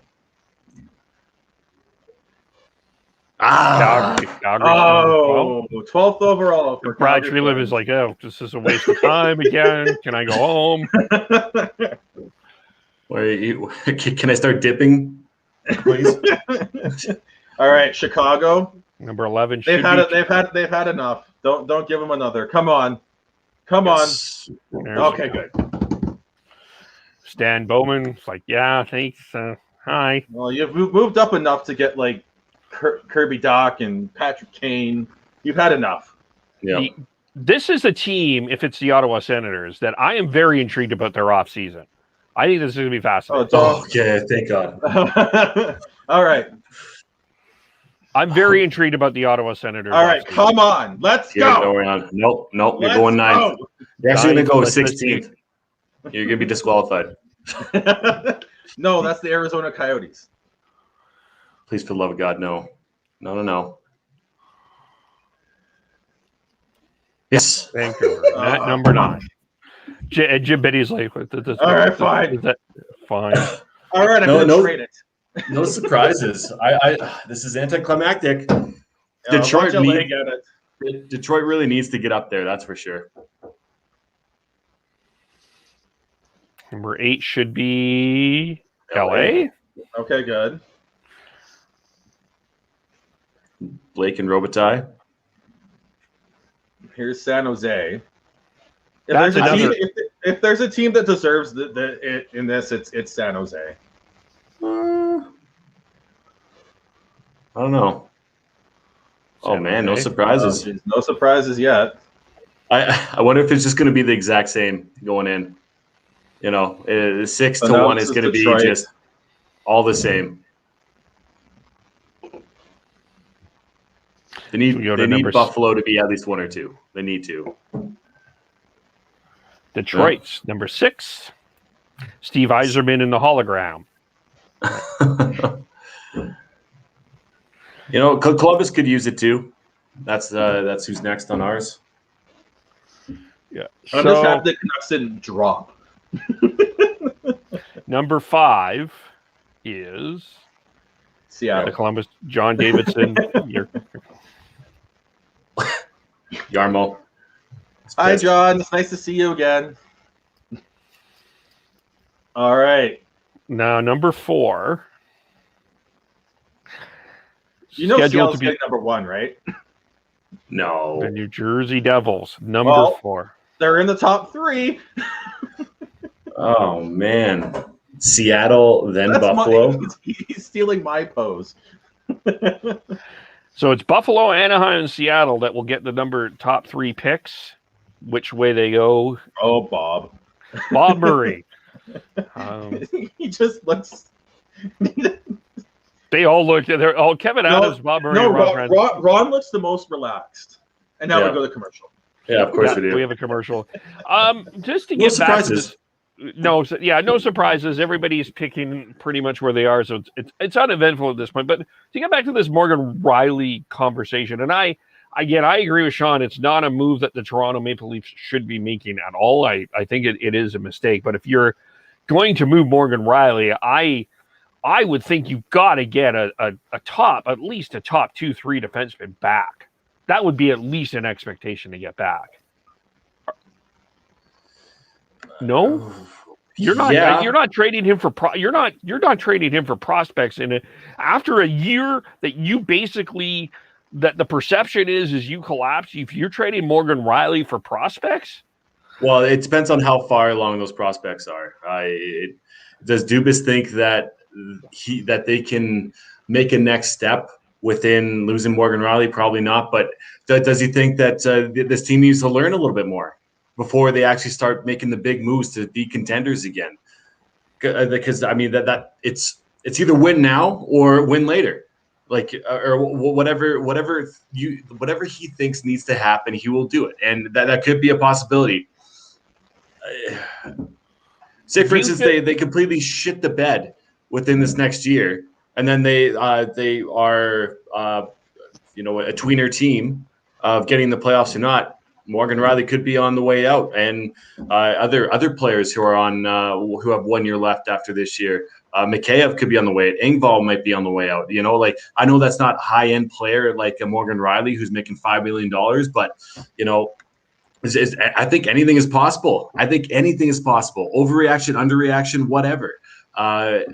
Calgary. Oh, 12th overall. For Brad Treliv is like, "Oh, this is a waste of time again. Can I go home?" Can I start dipping? Please. All right, Chicago. Number 11. They've had enough. Don't give them another. Come on. Yes. Okay, good. Stan Bowman. It's like, yeah, thanks. Hi. Well, you've moved up enough to get like Kirby Doc and Patrick Kane. You've had enough. Yeah. This is a team, if it's the Ottawa Senators, that I am very intrigued about their offseason. I think this is going to be fascinating. Oh, okay. Thank God. All right. I'm very intrigued about the Ottawa Senators. All right. offseason. Come on. Let's go. Nope. You're Let's going 9th. go. You're actually going to go Let's 16th. You're going to be disqualified. No, that's the Arizona Coyotes. Please, for the love of God, no. No. Yes. Vancouver. At number 9. Jim Betty's like, all right, fine. Fine. All right, I'm going to trade it. No surprises. This is anticlimactic. Detroit Detroit really needs to get up there. That's for sure. Number 8 should be LA. Okay, good. Blake and Robitaille. Here's San Jose. If there's a team that deserves it in this, it's San Jose. I don't know. Oh man, no surprises. No surprises yet. I wonder if it's just going to be the exact same going in. 6-1 is going to be just all the same. They need Buffalo to be at least 1 or 2. They need to. Detroit's number 6. Steve Yzerman in the hologram. Columbus could use it too. That's who's next on ours. Yeah. I'm just happy the Canucks didn't drop. Number 5 is Seattle. The Columbus. John Davidson. Yarmo. Hi, John. It's nice to see you again. All right. Now, number 4. Seattle's getting number 1, right? No. The New Jersey Devils, number 4. They're in the top 3. Oh, man. Seattle, then Buffalo. He's stealing my pose. So it's Buffalo, Anaheim, and Seattle that will get the top 3 picks. Which way they go? Oh, Bob Murray. He just looks. They all look. They're all Kevin Adams, Bob Murray. No, Ron looks the most relaxed. And now we go to commercial. Yeah, of course we do. We have a commercial. Just to get back to this, no surprises. Everybody's picking pretty much where they are, so it's uneventful at this point. But to get back to this Morgan Rielly conversation, and I agree with Sean. It's not a move that the Toronto Maple Leafs should be making at all. I think it is a mistake. But if you're going to move Morgan Rielly, I would think you've got to get at least a top 2-3 defenseman back. That would be at least an expectation to get back. No, you're not. Yeah. You're not trading him for. You're not trading him for prospects. After a year that you basically. That the perception is you collapse. If you're trading Morgan Rielly for prospects, well, it depends on how far along those prospects are. Does Dubas think that they can make a next step within losing Morgan Rielly? Probably not. But does he think that this team needs to learn a little bit more before they actually start making the big moves to be contenders again? Because I mean that it's either win now or win later. Or whatever he thinks needs to happen, he will do it, and that could be a possibility. Say, for instance, they completely shit the bed within this next year, and then they are a tweener team of getting the playoffs or not. Morgan Rielly could be on the way out, and other players who are on who have 1 year left after this year. Mikheyev could be on the way out. Engvall might be on the way out. I know that's not high-end player like a Morgan Rielly who's making $5 million, but I think anything is possible. Overreaction, underreaction, whatever. I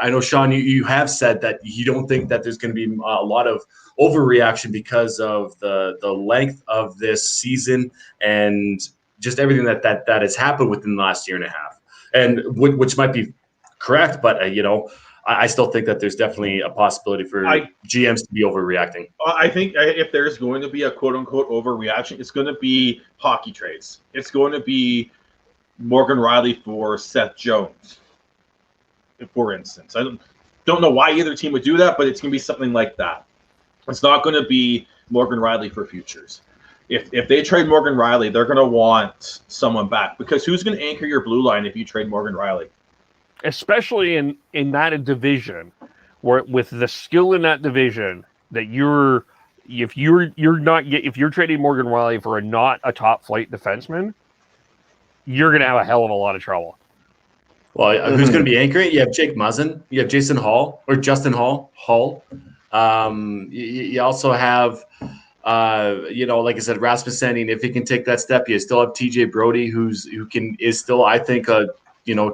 know, Sean, you have said that you don't think that there's going to be a lot of overreaction because of the length of this season and just everything that has happened within the last year and a half, and which might be correct, but I still think that there's definitely a possibility for GMs to be overreacting. I think if there's going to be a quote-unquote overreaction, it's going to be hockey trades. It's going to be Morgan Riley for Seth Jones, for instance. I don't know why either team would do that, but it's going to be something like that. It's not going to be Morgan Riley for futures. If they trade Morgan Riley, they're going to want someone back, because who's going to anchor your blue line if you trade Morgan Riley? Especially in that division, where with the skill in that division, that if you're trading Morgan Riley for not a top flight defenseman, you're going to have a hell of a lot of trouble. Well, who's going to be anchoring? You have Jake Muzzin, you have Justin Hall. You also have, like I said, Rasmus Sandin. If he can take that step, you still have TJ Brody, who is still, I think, a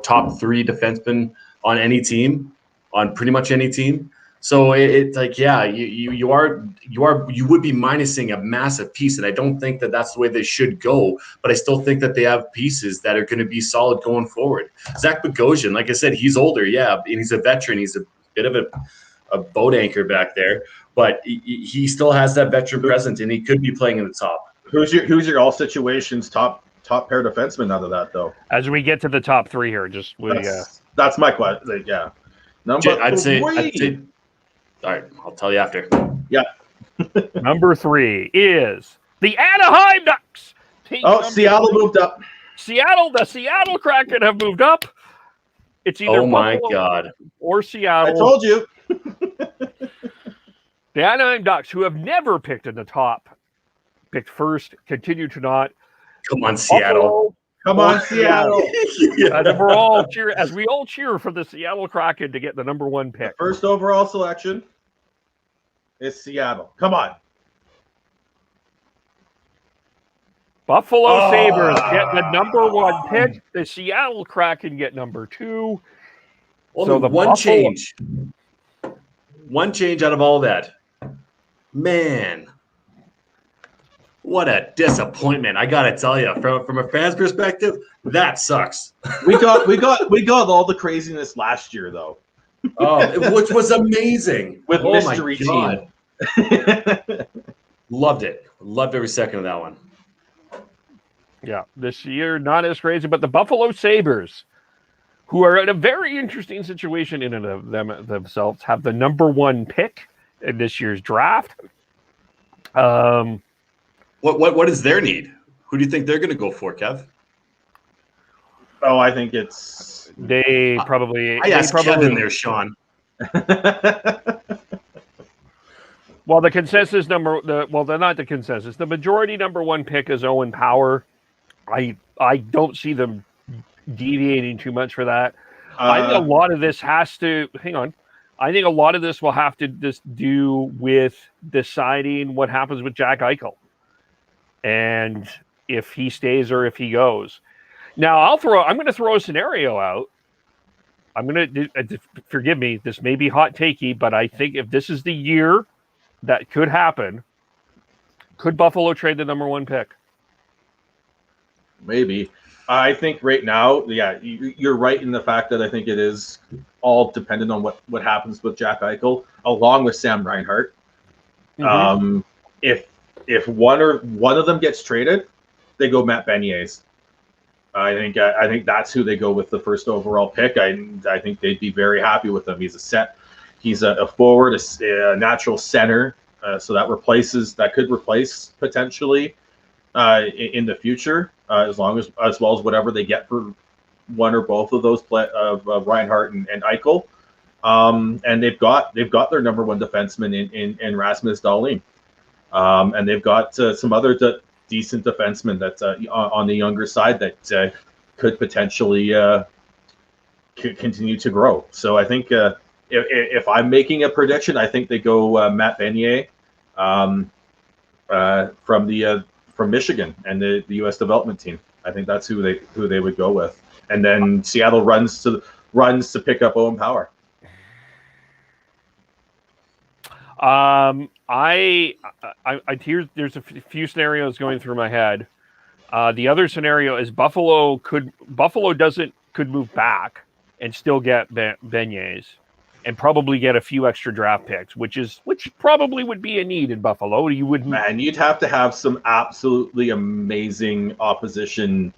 top 3 defenseman on any team, on pretty much any team. So it's like, yeah, you would be minusing a massive piece, and I don't think that that's the way they should go. But I still think that they have pieces that are going to be solid going forward. Zach Bogosian, like I said, he's older, yeah, and he's a veteran. He's a bit of a boat anchor back there, but he still has that veteran presence, and he could be playing in the top. Who's your all situations top pair defenseman out of that, though? As we get to the top 3 here, that's my question. Yeah, I'd say. All right, I'll tell you after. Yeah. Number 3 is the Anaheim Ducks. Seattle moved up. The Seattle Kraken have moved up. It's either God or Seattle. I told you. The Anaheim Ducks, who have never picked in the top, picked first, continue to not. Come on, Seattle. Come on, Seattle. As we all cheer for the Seattle Kraken to get the number 1 pick. The first overall selection is Seattle. Come on. Buffalo Sabres get the number 1 pick. The Seattle Kraken get number 2. So the one change out of all that. Man. What a disappointment! I gotta tell you, from a fan's perspective, that sucks. We got all the craziness last year, though. Which was amazing with mystery team. Loved it. Loved every second of that one. Yeah, this year not as crazy, but the Buffalo Sabres, who are in a very interesting situation in and of themselves, have the number 1 pick in this year's draft. What is their need? Who do you think they're going to go for, Kev? Oh, I think it's they probably. I asked Kevin there, Sean. Well, the consensus they're not the consensus. The majority number 1 pick is Owen Power. I don't see them deviating too much for that. I think a lot of this has to hang on. I think a lot of this will have to just do with deciding what happens with Jack Eichel. And if he stays or if he goes. Now, I'm going to throw a scenario out. Forgive me, this may be hot takey, but I think if this is the year that could happen, could Buffalo trade the number 1 pick? Maybe. I think right now, yeah, you're right in the fact that I think it is all dependent on what happens with Jack Eichel, along with Sam Reinhart. Mm-hmm. If one of them gets traded, they go Matt Benier's. I think that's who they go with the first overall pick. I think they'd be very happy with him. He's a forward, a natural center, so that could replace potentially in the future, as well as whatever they get for one or both of those of Reinhart and Eichel. And they've got their number 1 defenseman in Rasmus Dahlin. And they've got some other decent defensemen that's on the younger side that could potentially continue to grow. So I think if I'm making a prediction, I think they go Matt Benier from Michigan and the U.S. development team. I think that's who they would go with, and then Seattle runs to pick up Owen Power. There's a few scenarios going through my head. The other scenario is Buffalo could move back and still get beignets, and probably get a few extra draft picks, which probably would be a need in Buffalo. You wouldn't. Man, you'd have to have some absolutely amazing opposition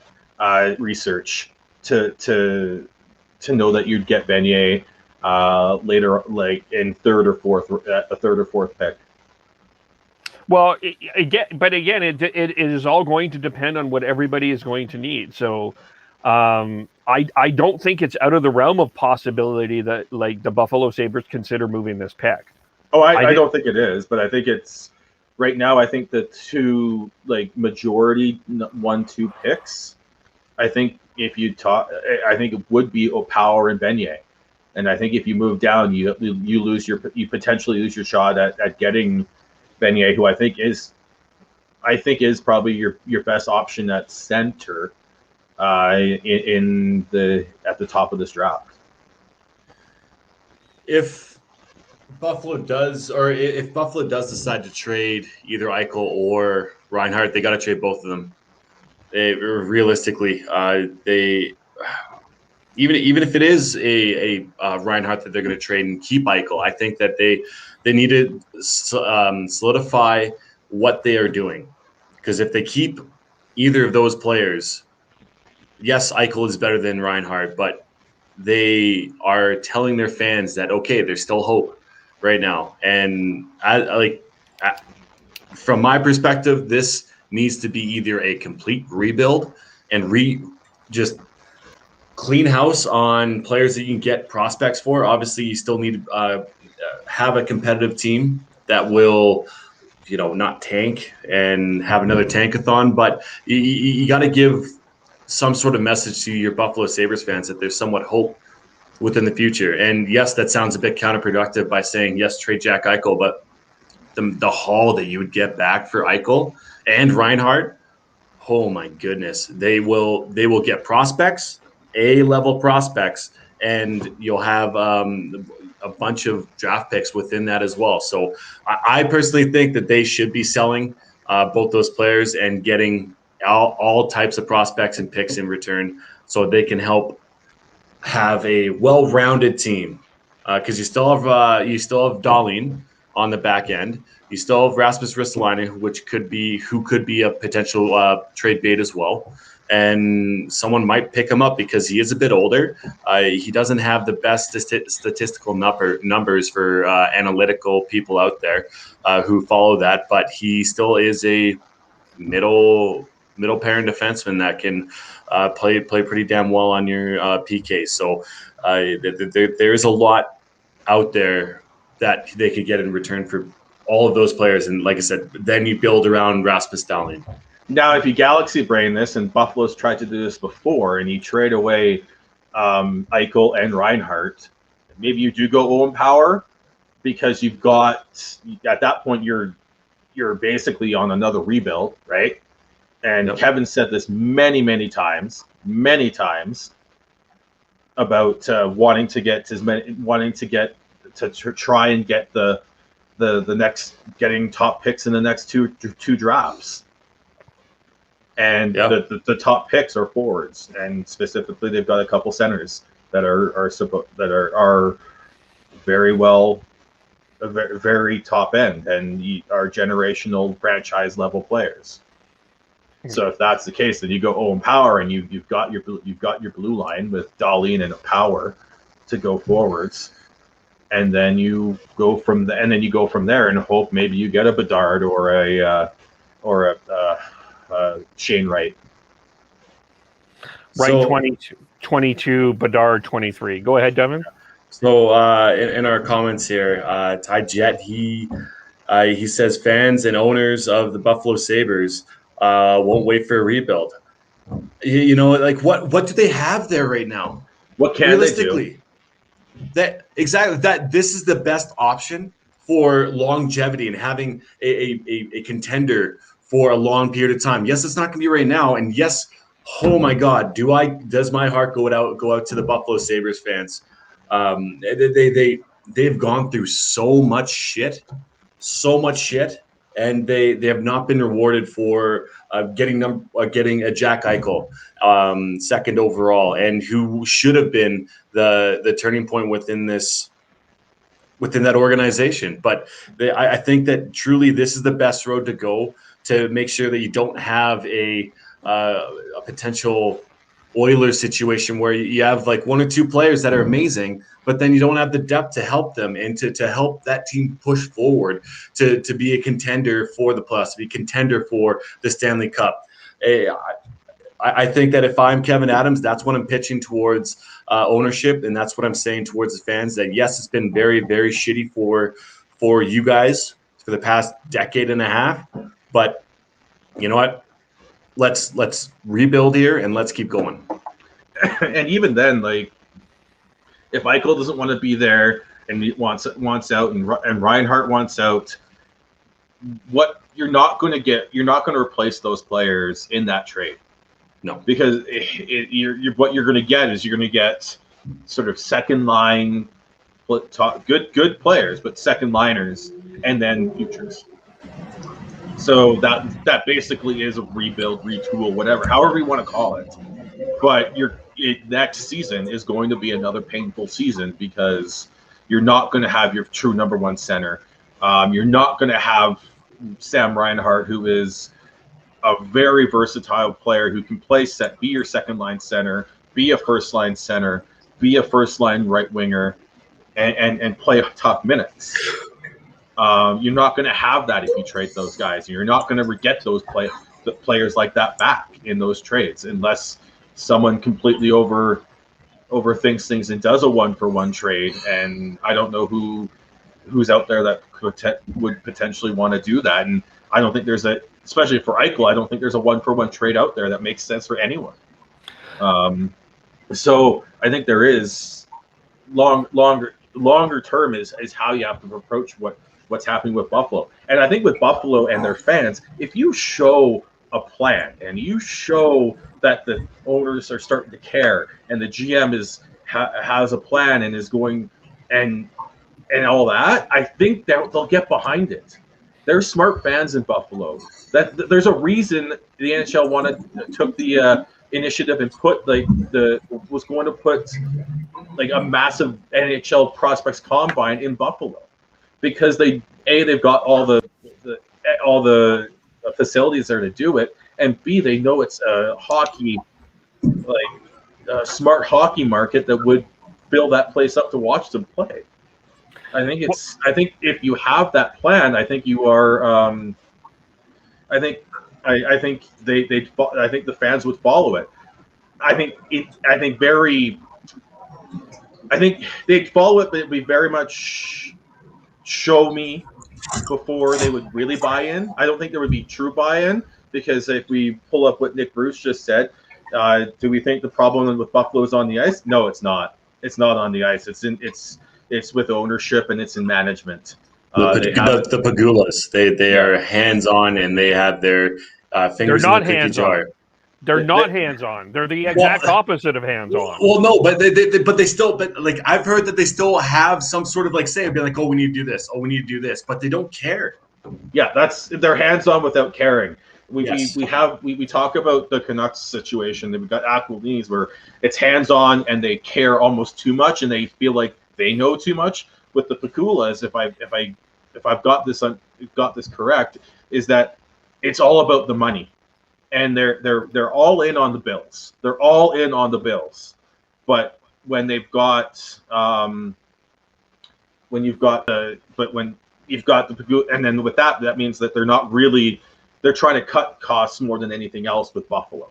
research to know that you'd get Beignet later, like in third or fourth pick. Well, again, it is all going to depend on what everybody is going to need. So, I don't think it's out of the realm of possibility that like the Buffalo Sabres consider moving this pick. Oh, I don't think it is, but I think it's right now. I think the two like majority 1-2 picks. I think if you I think it would be Power and Beignet, and I think if you move down, you potentially lose your shot at getting Beignet, who I think is probably your best option at center at the top of this draft. If Buffalo does decide to trade either Eichel or Reinhart, they got to trade both of them. Realistically, even if it is a Reinhart that they're going to trade and keep Eichel, I think that they need to solidify what they are doing. Because if they keep either of those players, yes, Eichel is better than Reinhart, but they are telling their fans that, okay, there's still hope right now. And from my perspective, this needs to be either a complete rebuild and just clean house on players that you can get prospects for. Obviously, you still need to have a competitive team that will, not tank and have another tankathon, but you got to give some sort of message to your Buffalo Sabres fans that there's somewhat hope within the future. And yes, that sounds a bit counterproductive by saying, yes, trade Jack Eichel, but the haul that you would get back for Eichel and Reinhart, oh my goodness, they will get prospects, A-level prospects, and you'll have a bunch of draft picks within that as well. So I personally think that they should be selling both those players and getting all types of prospects and picks in return, so they can help have a well-rounded team. Because you still have Dahlin on the back end. You still have Rasmus Ristolainen, who could be a potential trade bait as well. And someone might pick him up because he is a bit older. He doesn't have the best statistical numbers for analytical people out there who follow that, but he still is a middle pairing defenseman that can play pretty damn well on your PK. So there is a lot out there that they could get in return for all of those players. And like I said, then you build around Rasmus Dahlin. Now, if you galaxy brain this, and Buffalo's tried to do this before, and you trade away Eichel and Reinhart, maybe you do go Owen Power, because you've got, at that point, you're basically on another rebuild, right? And yep. Kevin said this many times about wanting to try and get the next, getting top picks in the next two drafts. And yep. the top picks are forwards, and specifically they've got a couple centers that are very well, very top end, and are generational franchise level players. So if that's the case, then you go Owen Power, and you've got your blue line with Dahlin and Power to go forwards, and then you go from there and hope maybe you get a Bedard or a Shane Wright. Right, 22, Bedard 23. Go ahead, Devin. So in our comments here, Ty Jet, he says fans and owners of the Buffalo Sabres won't wait for a rebuild. What do they have there right now? What can realistically they do? This is the best option for longevity and having a contender for a long period of time. Yes, it's not going to be right now, and yes, oh my God, does my heart go out to the Buffalo Sabres fans? They've gone through so much shit, and they have not been rewarded for getting a Jack Eichel second overall, and who should have been the turning point within this within that organization. But I think that truly this is the best road to go to make sure that you don't have a potential Oilers situation where you have like one or two players that are amazing, but then you don't have the depth to help them and to help that team push forward to be a contender for the playoffs, to be a contender for the Stanley Cup. I think that if I'm Kevin Adams, that's what I'm pitching towards ownership, and that's what I'm saying towards the fans, that yes, it's been very, very shitty for you guys for the past decade and a half, but you know what? Let's rebuild here and let's keep going. And even then, like, if Eichel doesn't want to be there and he wants out, and Reinhart wants out, what you're not going to replace those players in that trade. No, because what you're going to get is you're going to get sort of second line, good players, but second liners, and then futures. So that basically is a rebuild, retool, whatever, however you want to call it. But next season is going to be another painful season because you're not going to have your true number one center. You're not going to have Sam Reinhart, who is a very versatile player who can be your second line center, be a first line center, be a first line right winger, and play tough minutes. You're not going to have that if you trade those guys. You're not going to get those players like that back in those trades unless someone completely overthinks things and does a 1-for-1 trade. And I don't know who's out there that would potentially want to do that. And I don't think especially for Eichel, I don't think there's a 1-for-1 trade out there that makes sense for anyone. So I think there is longer term is how you have to approach what's happening with Buffalo. And I think with Buffalo and their fans, if you show a plan and you show that the owners are starting to care and the GM has a plan and is going and all that, I think that they'll get behind it. They're smart fans in Buffalo. There's a reason the NHL took the initiative and was going to put like a massive NHL prospects combine in Buffalo, because they've got all the facilities there to do it, and B, they know it's a smart hockey market that would build that place up to watch them play. I think if you have that plan, I think you are. I think the fans would follow it. I think they'd follow it, but it'd be very much show me before they would really buy in. I don't think there would be true buy-in, because if we pull up what Nick Bruce just said, do we think the problem with Buffalo is on the ice? No, it's not. It's not on the ice. It's with ownership and it's in management. The Pagulas, they are hands-on and they have their fingers in the cookie jar. They're not hands-on. They're the exact opposite of hands-on. Well, no, but they still, like, I've heard that they still have some sort of like say, be like, oh, we need to do this. Oh, we need to do this, but they don't care. Yeah, they're hands-on without caring. We talk about the Canucks situation. We've got Aquilini's where it's hands-on and they care almost too much and they feel like they know too much. With the Pagulas, if I've got this correct, is that it's all about the money. And they're all in on the Bills. They're all in on the Bills. But when you've got the Pagula, and then with that means that they're trying to cut costs more than anything else with Buffalo,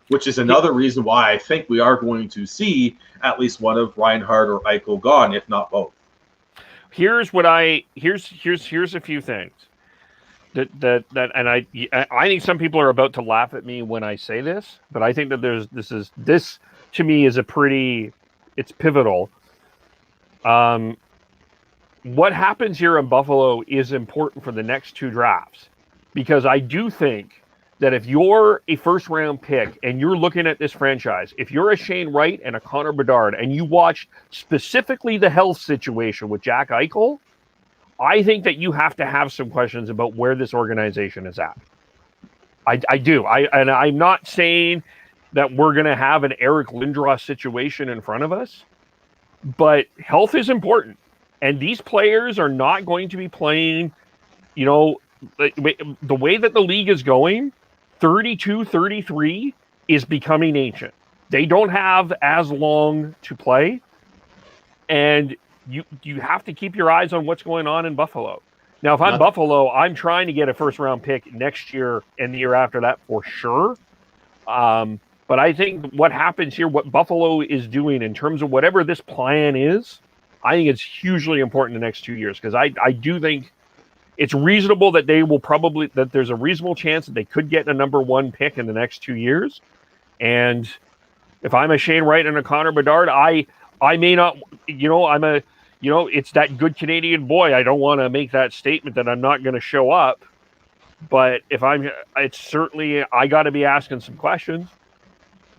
which is another reason why I think we are going to see at least one of Reinhart or Eichel gone, if not both. Here's a few things. I think some people are about to laugh at me when I say this, but I think that this to me is it's pivotal. What happens here in Buffalo is important for the next two drafts, because I do think that if you're a first round pick and you're looking at this franchise, if you're a Shane Wright and a Connor Bedard and you watched specifically the health situation with Jack Eichel, I think that you have to have some questions about where this organization is at. I do. I'm not saying that we're going to have an Eric Lindros situation in front of us, but health is important. And these players are not going to be playing, you know, the way that the league is going, 32, 33 is becoming ancient. They don't have as long to play. And you have to keep your eyes on what's going on in Buffalo. Now, if I'm Buffalo, I'm trying to get a first-round pick next year and the year after that for sure. But I think what happens here, what Buffalo is doing in terms of whatever this plan is, I think it's hugely important the next 2 years, because I do think it's reasonable that they will probably, that there's a reasonable chance that they could get a number 1 pick in the next 2 years. And if I'm a Shane Wright and a Connor Bedard, I may not, it's that good Canadian boy. I don't want to make that statement that I'm not going to show up. But it's certainly, I got to be asking some questions.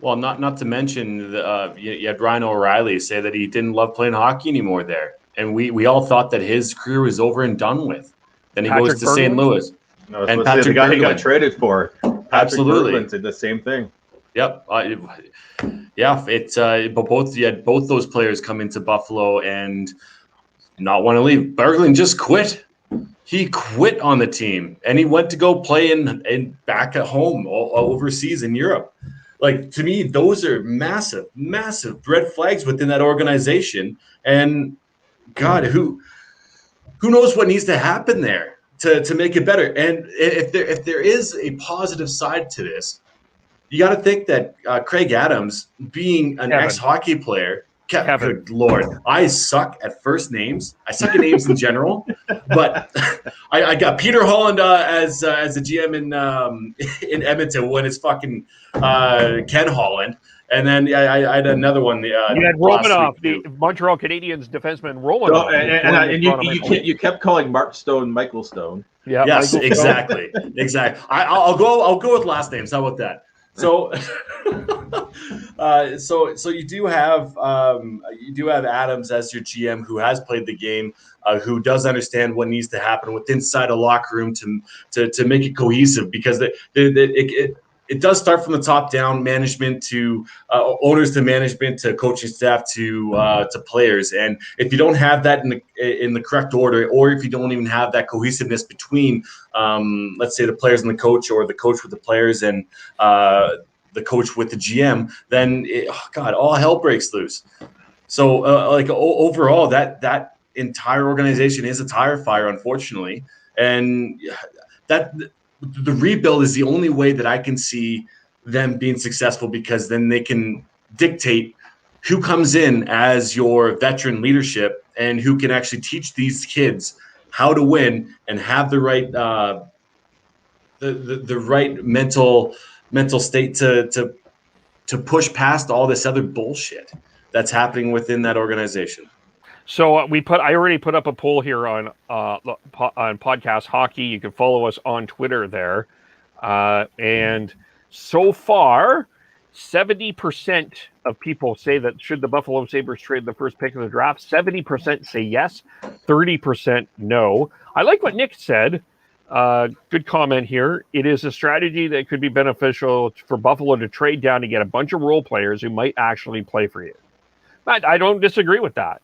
Well, not to mention, you had Ryan O'Reilly say that he didn't love playing hockey anymore there. And we all thought that his career was over and done with. Then he goes to St. Louis. No, and Patrick the guy he got traded for. Absolutely. Berglund did the same thing. Yep. But you had both those players come into Buffalo and not want to leave. Berglund just quit. He quit on the team, and he went to go play in back at home overseas in Europe. Like, to me, those are massive, massive red flags within that organization. And God, who knows what needs to happen there to make it better? And if there is a positive side to this, you got to think that Craig Adams, being an ex-hockey player, good Lord, I suck at first names. I suck at names in general, but I got Peter Holland as a GM in Edmonton when it's fucking Ken Holland, and then I had another one. You had Romanoff, the Montreal Canadiens defenseman Romanoff. And you kept calling Mark Stone Michael Stone. Yeah. Yes, exactly. I'll go with last names. How about that? So, so you do have Adams as your GM, who has played the game, who does understand what needs to happen within inside a locker room to make it cohesive, because it does start from the top down, management to owners to management to coaching staff to players. And if you don't have that in the correct order, or if you don't even have that cohesiveness between, let's say, the players and the coach, or the coach with the players and the coach with the GM, then all hell breaks loose. So overall, that entire organization is a tire fire, unfortunately, and that. The rebuild is the only way that I can see them being successful, because then they can dictate who comes in as your veteran leadership and who can actually teach these kids how to win and have the right the right mental state to push past all this other bullshit that's happening within that organization. So I already put up a poll here on Podcast Hockey. You can follow us on Twitter there. And so far, 70% of people say that should the Buffalo Sabres trade the first pick of the draft. 70% say yes, 30% no. I like what Nick said. Good comment here. It is a strategy that could be beneficial for Buffalo to trade down to get a bunch of role players who might actually play for you. But I don't disagree with that.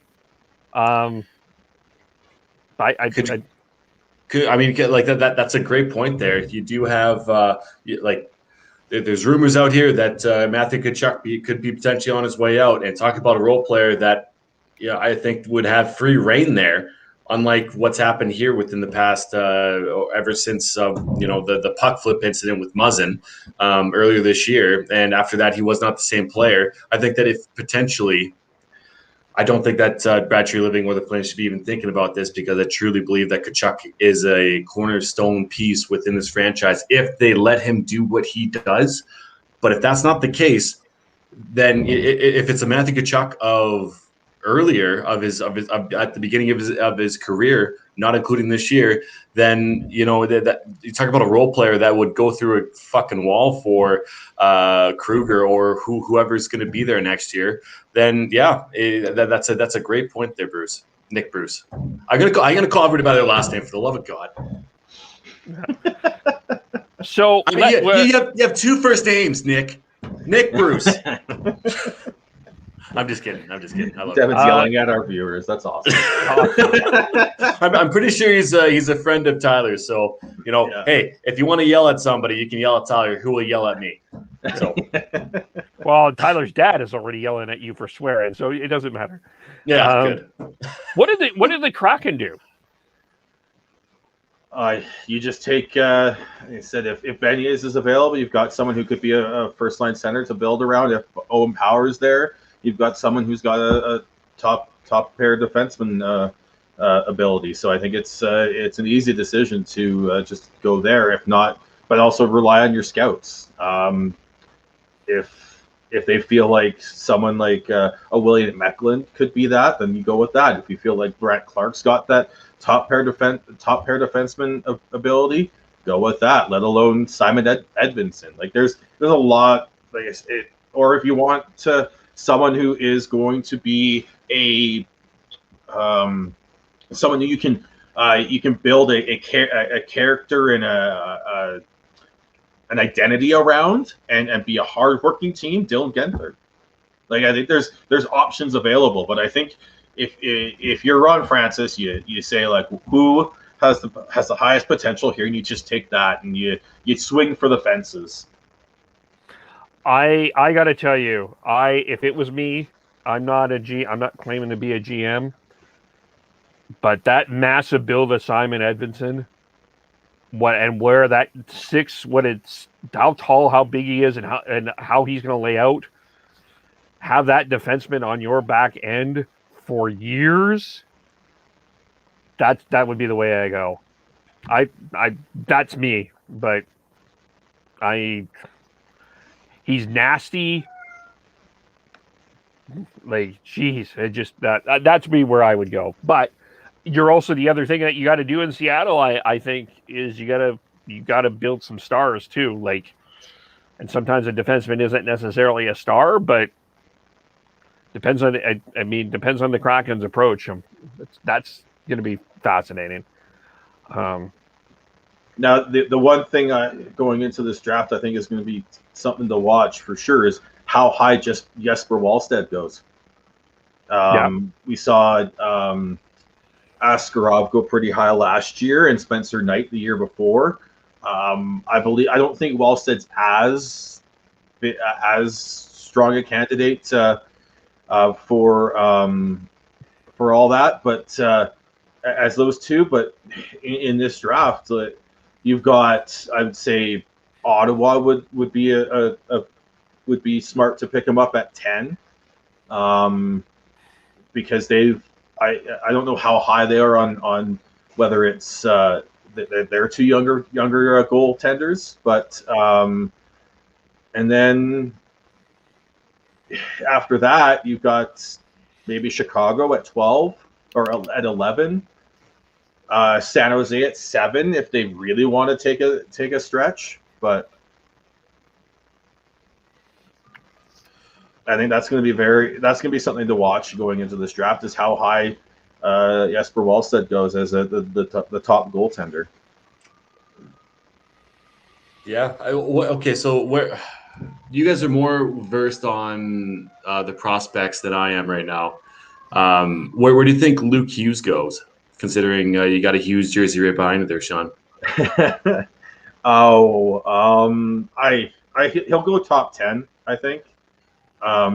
That's a great point there. You do have there's rumors out here that Matthew Tkachuk could be potentially on his way out, and talk about a role player that I think would have free reign there, unlike what's happened here within the past ever since the puck flip incident with Muzzin earlier this year, and after that he was not the same player. I think that if potentially, I don't think that Brad Treliving or the Flames should be even thinking about this, because I truly believe that Tkachuk is a cornerstone piece within this franchise if they let him do what he does. But if that's not the case, then if it's a Matthew Tkachuk of earlier at the beginning of his career, not including this year, then that you talk about a role player that would go through a fucking wall for Kruger or whoever's going to be there next year. Then that's a great point there, Nick Bruce. I'm gonna call everybody by their last name, for the love of God. So you have two first names, Nick Bruce. I'm just kidding. I love it. Devin's yelling at our viewers. That's awesome. I'm pretty sure he's a friend of Tyler's. So, hey, if you want to yell at somebody, you can yell at Tyler, who will yell at me. So, Well, Tyler's dad is already yelling at you for swearing, so it doesn't matter. yeah, good. What did the Kraken do? You just take. I said if Beniers is available, you've got someone who could be a first line center to build around. If Owen Power's there, you've got someone who's got a top pair defenseman ability. So I think it's an easy decision to just go there. If not, but also rely on your scouts. If they feel like someone like a William Mecklin could be that, then you go with that. If you feel like Brent Clark's got that top pair defenseman ability, go with that. Let alone Simon Edmondson. Like there's a lot. Or if you want someone who is going to be someone who you can build a character and an identity around and be a hardworking team, Dylan Genther. Like I think there's options available, but I think if you're Ron Francis, you say like who has the highest potential here, and you just take that and you swing for the fences. I got to tell you, if it was me, I'm not claiming to be a GM, but that massive build of Simon Edmondson, where that how tall, how big he is, and how he's going to lay out, have that defenseman on your back end for years. That would be the way I go. That's me, but he's nasty. Like, geez, that's me where I would go. But you're also, the other thing that you got to do in Seattle, I think, is you got to build some stars too. Like, and sometimes a defenseman isn't necessarily a star, but depends on the Kraken's approach. That's going to be fascinating. Now, the one thing going into this draft, I think is going to be something to watch for sure is how high just Jesper Wallstedt goes. We saw Askarov go pretty high last year, and Spencer Knight the year before. I don't think Wallsted's as strong a candidate for all that, but as those two. But in this draft, you've got, I would say, Ottawa would be smart to pick him up at 10, because I don't know how high they are on whether it's they're two younger goaltenders, but and then after that you've got maybe Chicago at 12 or at 11, San Jose at 7 if they really want to take a stretch, but I think that's going to be something to watch going into this draft, is how high Jesper Wallstedt goes as the top goaltender. Yeah. Okay. So where you guys are more versed on the prospects than I am right now. Where do you think Luke Hughes goes? Considering you got a Hughes jersey right behind it there, Sean. He'll go top 10, I think.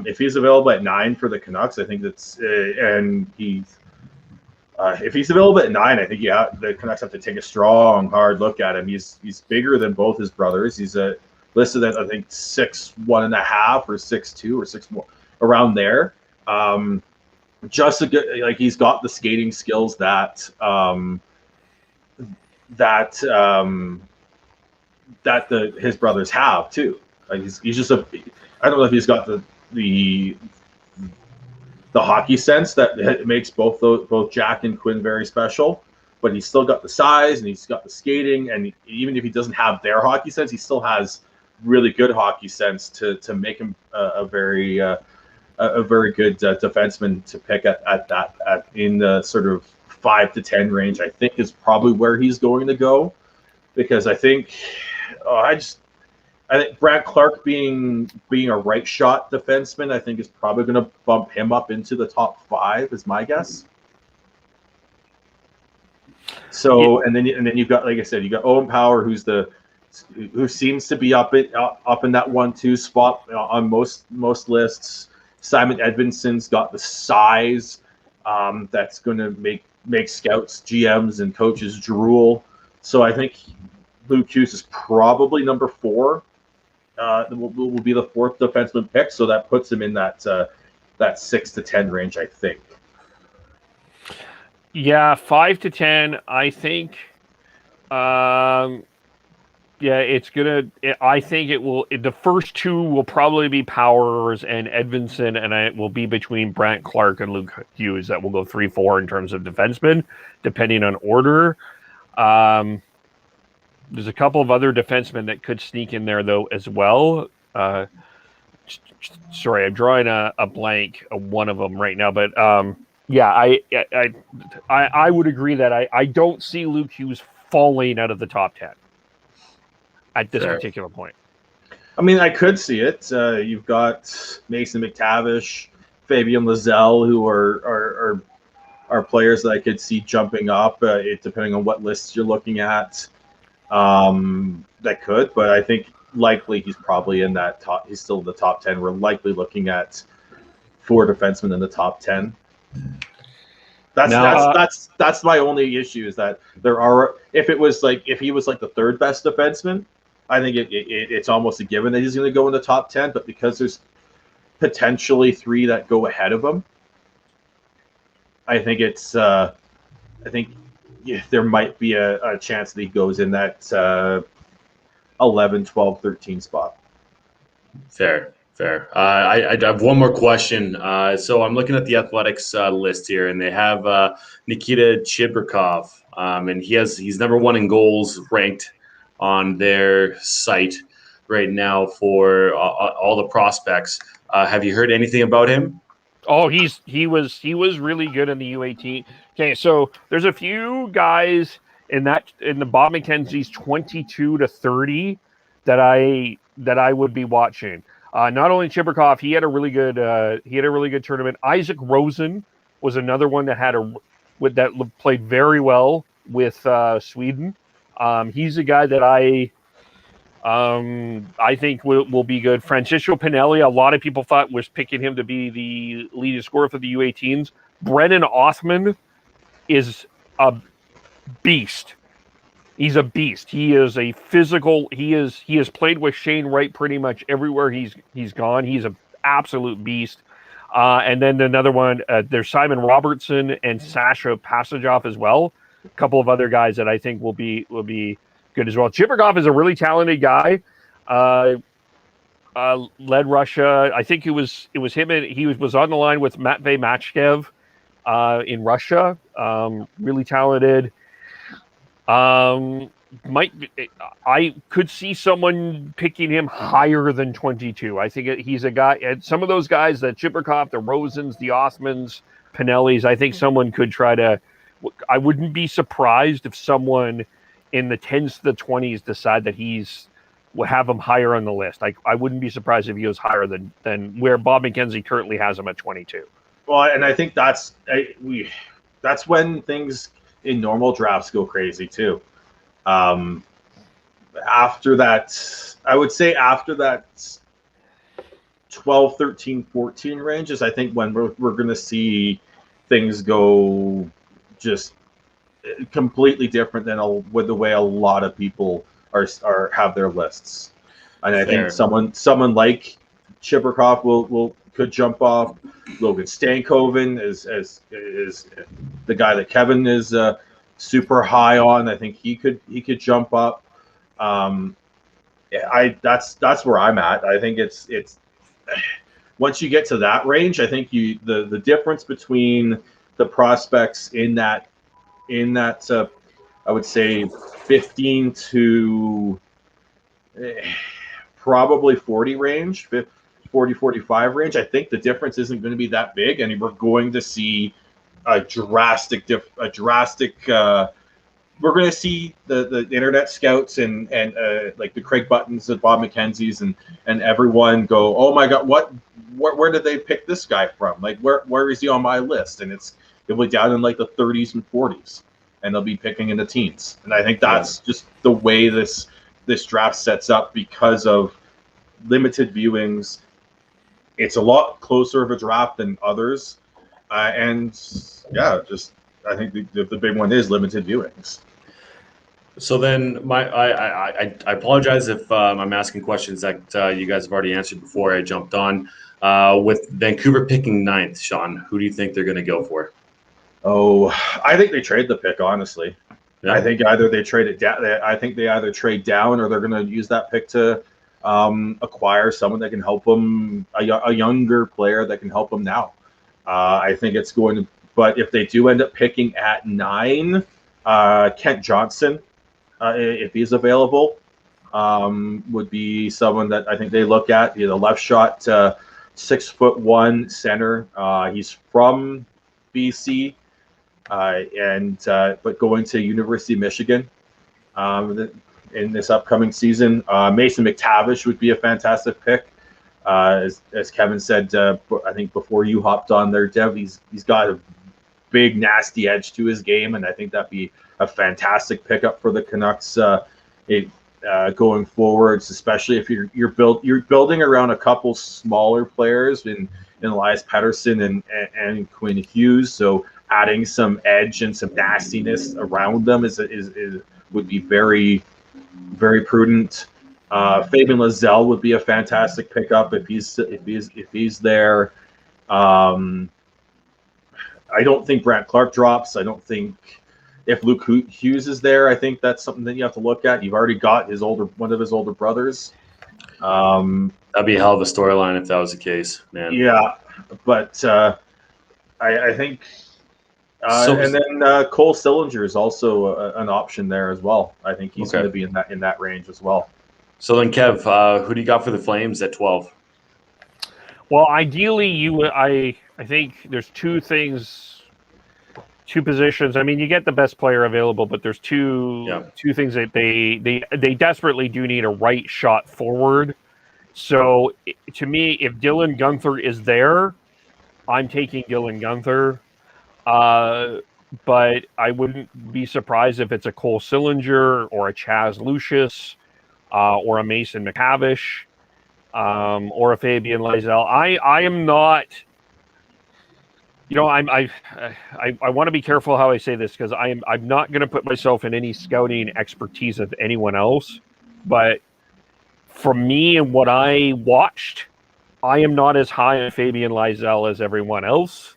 If he's available at 9 for the Canucks, I think that's if he's available at 9, I think the Canucks have to take a strong, hard look at him. He's bigger than both his brothers. He's listed at, I think, 6'1.5" or 6'2" or 6'1", around there. Just a good, like, he's got the skating skills that his brothers have too. Like he's just I don't know if he's got the hockey sense that makes both Jack and Quinn very special, but he's still got the size and he's got the skating, and even if he doesn't have their hockey sense, he still has really good hockey sense to make him a very good defenseman to pick at in the sort of 5 to 10 range. I think is probably where he's going to go, because I think I think Brent Clark being a right shot defenseman, I think is probably going to bump him up into the top 5, is my guess. So and then you've got, like I said, you got Owen Power, who seems to be up in that 1-2 spot on most lists. Simon Edmondson's got the size that's going to make scouts, GMs, and coaches drool. So I think Luke Hughes is probably number 4. Will be the 4th defenseman pick, so that puts him in that 6 to 10 range, I think. Yeah, 5 to 10. I think. It's gonna. I think it will. The first 2 will probably be Powers and Edmondson, and it will be between Brent Clark and Luke Hughes that will go 3-4 in terms of defensemen, depending on order. There's a couple of other defensemen that could sneak in there though as well. Sorry, I'm drawing a blank of one of them right now, but I would agree that I don't see Luke Hughes falling out of the top 10 at this particular point. I mean, I could see it. You've got Mason McTavish, Fabian Lizelle, who are players that I could see jumping up, depending on what lists you're looking at. That could, but I think likely he's probably in that top. He's still in the top 10. We're likely looking at 4 defensemen in the top 10. That's my only issue, is that there are. If he was like the 3rd best defenseman, I think it's almost a given that he's going to go in the top 10. But because there's potentially 3 that go ahead of him, I think it's. I think there might be a chance that he goes in that 11, 12, 13 spot. Fair. I have one more question. So I'm looking at the Athletics list here, and they have Nikita Chibrikov, and he's number 1 in goals ranked on their site right now for all the prospects. Have you heard anything about him? Oh, he was really good in the U18. Okay, so there's a few guys in the Bob McKenzie's 22 to 30 that I would be watching. Not only Chibrikov, he had a really good tournament. Isaac Rosen was another one that played very well with Sweden. He's a guy that I think will be good. Francisco Pinelli, a lot of people thought was picking him to be the leading scorer for the U18s. Brennan Othman is a beast. He's a beast. He is a physical. He has played with Shane Wright pretty much everywhere he's gone. He's an absolute beast. And then another one, there's Simon Robertson and Sasha Pasajov as well. A couple of other guys that I think will be good as well. Chibrikov is a really talented guy. Led Russia. I think it was him. He was on the line with Matvey Machkev in Russia. Really talented. I could see someone picking him higher than 22. I think he's a guy. And some of those guys, the Chibrikov, the Rosens, the Othmans, Pinellis, I think someone could try to. I wouldn't be surprised if someone in the 10s to the 20s decide that will have him higher on the list. I wouldn't be surprised if he was higher than where Bob McKenzie currently has him at 22. Well, and I think that's when things in normal drafts go crazy too. After that, I would say after that 12, 13, 14 range is I think when we're going to see things go just completely different than with the way a lot of people have their lists. And I think someone like Chibrikov could jump off. Logan Stingkoven is the guy that Kevin is super high on. I think he could jump up. That's where I'm at. I think it's once you get to that range, I think the difference between the prospects in that I would say 15 to probably 40 range, 40, 45 range. I think the difference isn't going to be that big, and we're going to see a drastic we're going to see the internet scouts and like the Craig Buttons and Bob McKenzie's and everyone go, oh my God, where did they pick this guy from? Like, where is he on my list? And it'll be down in like the 30s and 40s, and they'll be picking in the teens. And I think that's just the way this draft sets up because of limited viewings. It's a lot closer of a draft than others, and yeah, just I think the big one is limited viewings. So then, I apologize if I'm asking questions that you guys have already answered before I jumped on. With Vancouver picking 9th, Sean, who do you think they're going to go for? Oh, I think they trade the pick, honestly. Yeah. I think either they trade it down. I think they either trade down or they're going to use that pick to acquire someone that can help them, a younger player that can help them now. I think it's going to. But if they do end up picking at 9, Kent Johnson, if he's available, would be someone that I think they look at. The left shot, 6'1" center. He's from BC, but going to University of Michigan in this upcoming season. Mason McTavish would be a fantastic pick. As Kevin said, I think before you hopped on there, Dev, he's got a big, nasty edge to his game, and I think that'd be a fantastic pickup for the Canucks going forwards, especially if you're building around a couple smaller players in Elias Pettersson and Quinn Hughes. So adding some edge and some nastiness around them would be very, very prudent. Fabian Lazelle would be a fantastic pickup if he's there. I don't think Brent Clark drops. I don't think if Luke Hughes is there, I think that's something that you have to look at. You've already got one of his older brothers. That'd be a hell of a storyline if that was the case, man. Yeah, but I think, and then Cole Sillinger is also an option there as well. I think he's going to be in that range as well. So then, Kev, who do you got for the Flames at 12? Well, ideally, I think there's two positions. I mean, you get the best player available, but there's two things that they desperately do need: a right shot forward. So to me, if Dylan Guenther is there, I'm taking Dylan Guenther. But I wouldn't be surprised if it's a Cole Sillinger or a Chaz Lucius or a Mason McTavish. Or a Fabian Lysell. I am not. I want to be careful how I say this because I'm not going to put myself in any scouting expertise of anyone else. But for me and what I watched, I am not as high on Fabian Lysell as everyone else.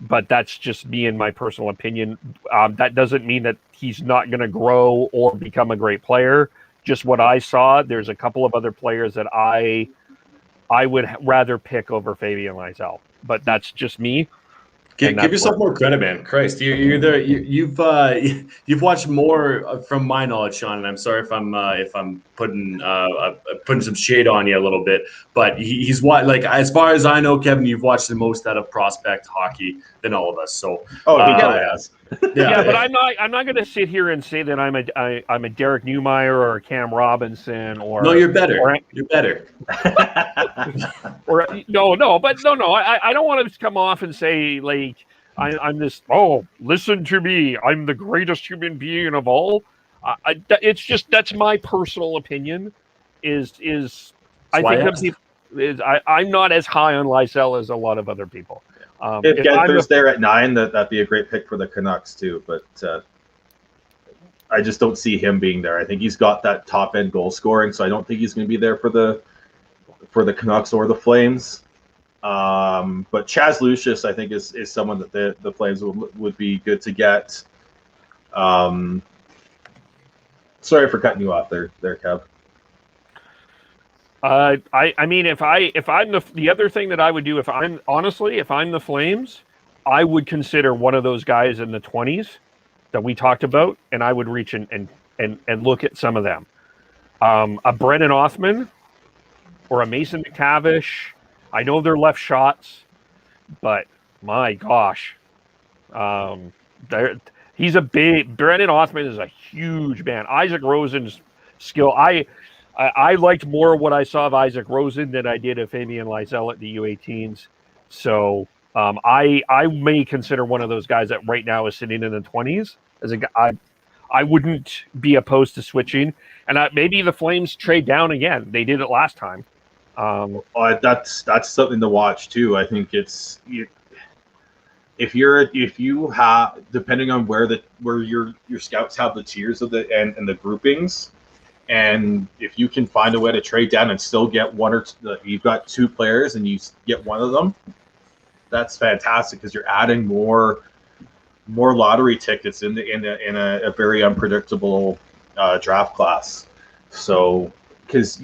But that's just me and my personal opinion. That doesn't mean that he's not going to grow or become a great player. Just what I saw, there's a couple of other players that I would rather pick over Fabian Lysell, but that's just me. Give yourself more credit, man. Christ, you're there. You've watched more from my knowledge, Sean. And I'm sorry if I'm putting some shade on you a little bit. But he's like as far as I know, Kevin, you've watched the most out of prospect hockey than all of us. So he probably has. Yeah, but I'm not going to sit here and say that I'm a Derek Neumeier or a Cam Robinson or no, you're better. You're better. or no. I don't want to come off and say like I'm this. Oh, listen to me. I'm the greatest human being of all. It's just that's my personal opinion. I think I'm not as high on Lysell as a lot of other people. If Guenther's there at 9, that'd be a great pick for the Canucks too. But I just don't see him being there. I think he's got that top end goal scoring, so I don't think he's going to be there for the Canucks or the Flames. But Chaz Lucius, I think, is someone that the Flames would be good to get. Sorry for cutting you off there, Kev. I mean, if I'm the other thing that I would do if I'm the Flames, I would consider one of those guys in the 20s that we talked about, and I would reach and look at some of them. A Brennan Othman or a Mason McTavish. I know they're left shots, but my gosh, He's a big. Brendan Othman is a huge man. Isaac Rosen's skill. I liked more what I saw of Isaac Rosen than I did of Fabian Lysell at the U18s. So I may consider one of those guys that right now is sitting in the 20s as a guy. I wouldn't be opposed to switching, and maybe the Flames trade down again. They did it last time. That's something to watch too. I think if you have, depending on where your scouts have the tiers of and the groupings, and if you can find a way to trade down and still get one or two, you've got two players and you get one of them, that's fantastic because you're adding more lottery tickets in a very unpredictable draft class. So because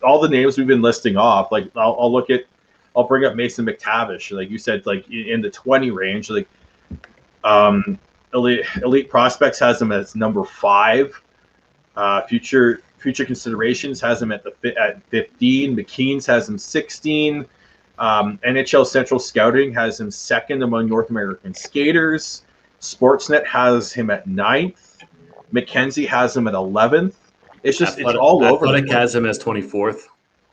all the names we've been listing off, like I'll bring up Mason McTavish, like you said, like in the 20 range, like Elite Prospects has him as number 5. Future Considerations has him at 15. McKean's has him 16. NHL Central Scouting has him 2nd among North American skaters. Sportsnet has him at 9th. McKenzie has him at 11th. It's all over. Athletic has him as 24th.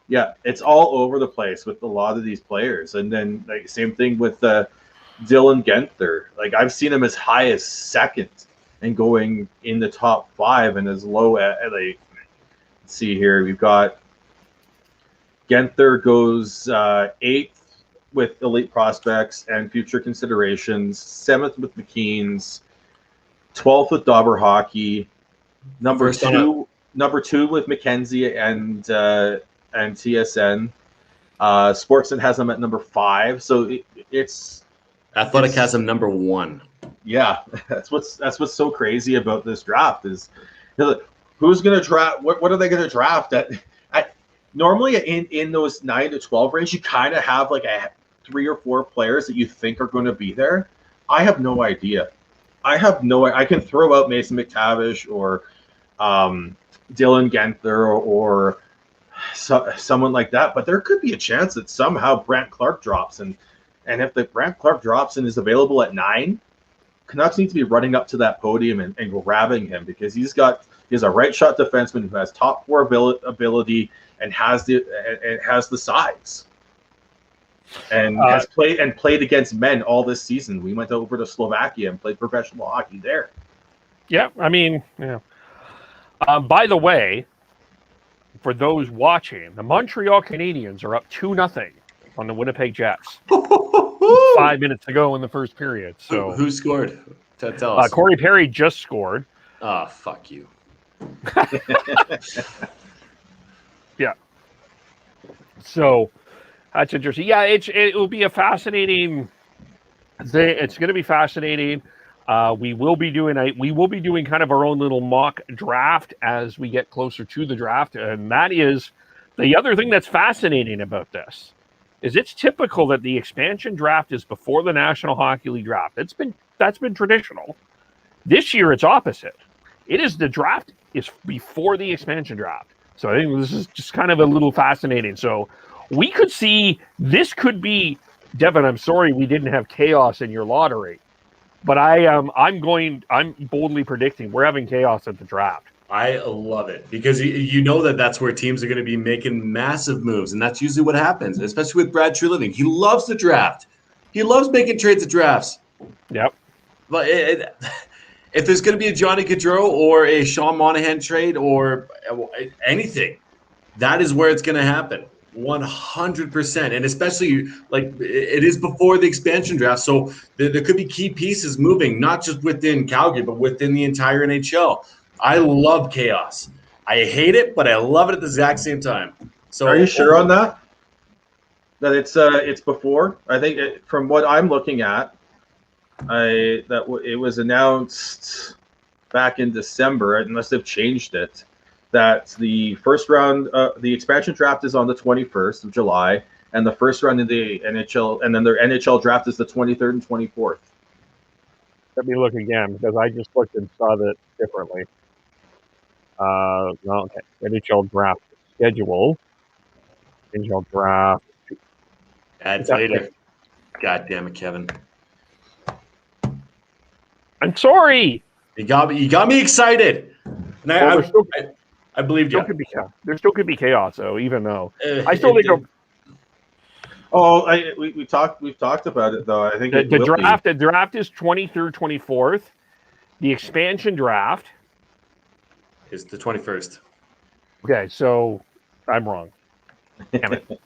Yeah, it's all over the place with a lot of these players. And then like same thing with Dylan Genther. Like I've seen him as high as 2nd and going in the top 5 and as low at like, let's see here. We've got Genther goes 8th with Elite Prospects and Future Considerations, 7th with McKean's, 12th with Dauber Hockey, number 2 with McKenzie and TSN. Sportsnet has them at number 5, so it's Athletic has him number 1. Yeah, that's what's so crazy about this draft is who's going to draft. What are they going to draft at? Normally in those 9 to 12 range, you kind of have like 3 or 4 players that you think are going to be there. I have no idea. I can throw out Mason McTavish or Dylan Genther or someone like that, but there could be a chance that somehow Brent Clark drops, and if the Brent Clark drops and is available at 9, Canucks need to be running up to that podium and grabbing him because he's a right shot defenseman who has top 4 ability and has the size. And has played against men all this season. We went over to Slovakia and played professional hockey there. Yeah, I mean, yeah. By the way, for those watching, the Montreal Canadiens are up 2-0 on the Winnipeg Jets. 5 minutes to go in the first period. So who scored? Tell us. Corey Perry just scored. Oh, fuck you. Yeah. So that's interesting. Yeah, it will be a fascinating thing. It's going to be fascinating. We will be doing kind of our own little mock draft as we get closer to the draft, and that is the other thing that's fascinating about this. Is it's typical that the expansion draft is before the National Hockey League draft. That's been traditional. This year it's opposite. The draft is before the expansion draft. So I think this is just kind of a little fascinating. So we could see this could be Devin. I'm sorry we didn't have chaos in your lottery, but I'm boldly predicting we're having chaos at the draft. I love it because you know that's where teams are going to be making massive moves, and that's usually what happens, especially with Brad Treliving. He loves the draft. He loves making trades at drafts. Yep. But if there's going to be a Johnny Gaudreau or a Sean Monahan trade or anything, that is where it's going to happen. 100%, and especially like it is before the expansion draft, so there could be key pieces moving, not just within Calgary, but within the entire NHL. I love chaos. I hate it, but I love it at the exact same time. So, are you sure on that? That it's before? I think from what I'm looking at, it was announced back in December, unless they've changed it, that the first round, the expansion draft is on the 21st of July, and the first round in the NHL, and then their NHL draft is the 23rd and 24th. Let me look again because I just looked and saw that differently. Okay. NHL draft schedule. NHL draft. Add later. God damn it, Kevin. I'm sorry. You got me excited. And Well, I believed you. There still could be chaos, though. Even though Uh, I still it- think We've talked about it though. I think the it will draft. be. The draft is 23rd, 24th. The expansion draft. is the 21st. Okay, so I'm wrong. Damn it.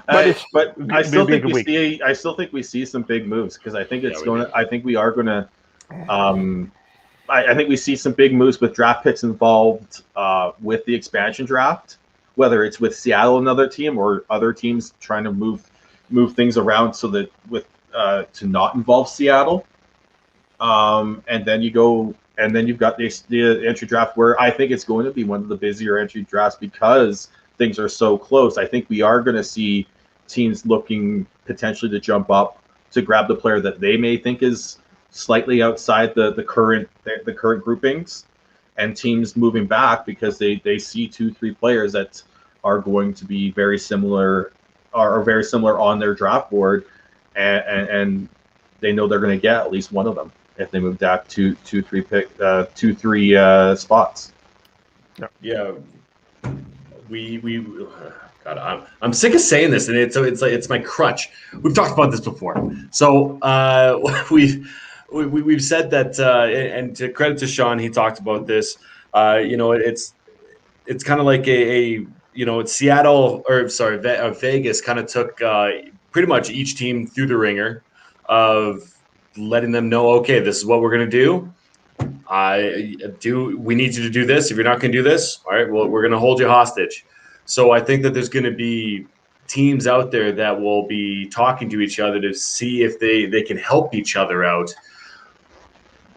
But I still be a think good week. I still think we see some big moves because I think it's Yeah, we going. do. I think we are going to. I think we see some big moves with draft picks involved with the expansion draft, whether it's with Seattle, another team, or other teams trying to move things around so that to not involve Seattle. And then you've got the entry draft where I think it's going to be one of the busier entry drafts because things are so close. I think we are going to see teams looking potentially to jump up to grab the player that they may think is slightly outside the current groupings, and teams moving back because they see 2-3 players that are going to be very similar on their draft board, and they know they're going to get at least one of them if they move back 2-3 spots. Yeah, we God, I'm sick of saying this, and it's my crutch. We've talked about this before, so we've said that, and to credit to Sean, he talked about this. It's kind of like it's Seattle, or sorry, Vegas kind of took pretty much each team through the ringer of letting them know, okay, this is what we're going to do. We need you to do this. If you're not going to do this, all right, well, we're going to hold you hostage. So I think that there's going to be teams out there that will be talking to each other to see if they can help each other out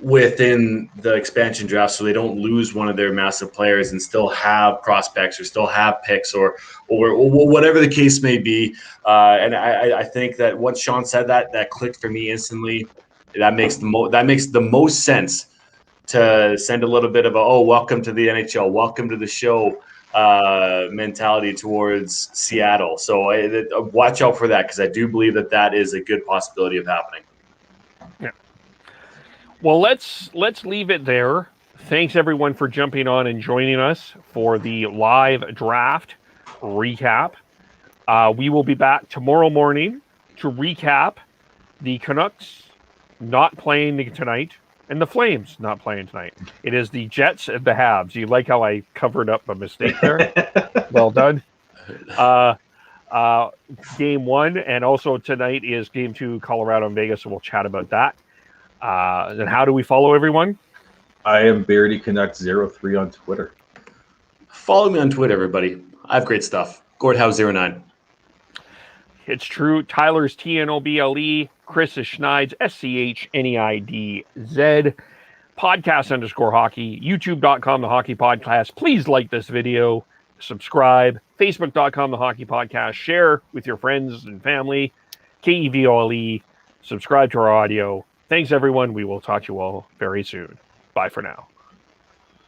within the expansion draft, so they don't lose one of their massive players and still have prospects or still have picks or whatever the case may be. And I think that what Sean said, that clicked for me instantly. That makes the most sense to send a little bit of welcome to the NHL, welcome to the show mentality towards Seattle. So watch out for that, because I do believe that is a good possibility of happening. Yeah. Well, let's leave it there. Thanks everyone for jumping on and joining us for the live draft recap. We will be back tomorrow morning to recap the Canucks not playing tonight and the Flames not playing tonight. It is the Jets and the Habs. You like how I covered up a mistake there? Well done. Game 1, and also tonight is Game 2, Colorado and Vegas, so we'll chat about that. And how do we follow everyone? I am Beardy Connect 03 on Twitter. Follow me on Twitter, everybody. I have great stuff. Gordhouse09. It's true. Tyler's TNOBLE. Chris is Schneid's SCHNEIDZ. Podcast_hockey. YouTube.com, the Hockey Podcast. Please like this video. Subscribe. Facebook.com, the Hockey Podcast. Share with your friends and family. KEVOLE. Subscribe to our audio. Thanks, everyone. We will talk to you all very soon. Bye for now.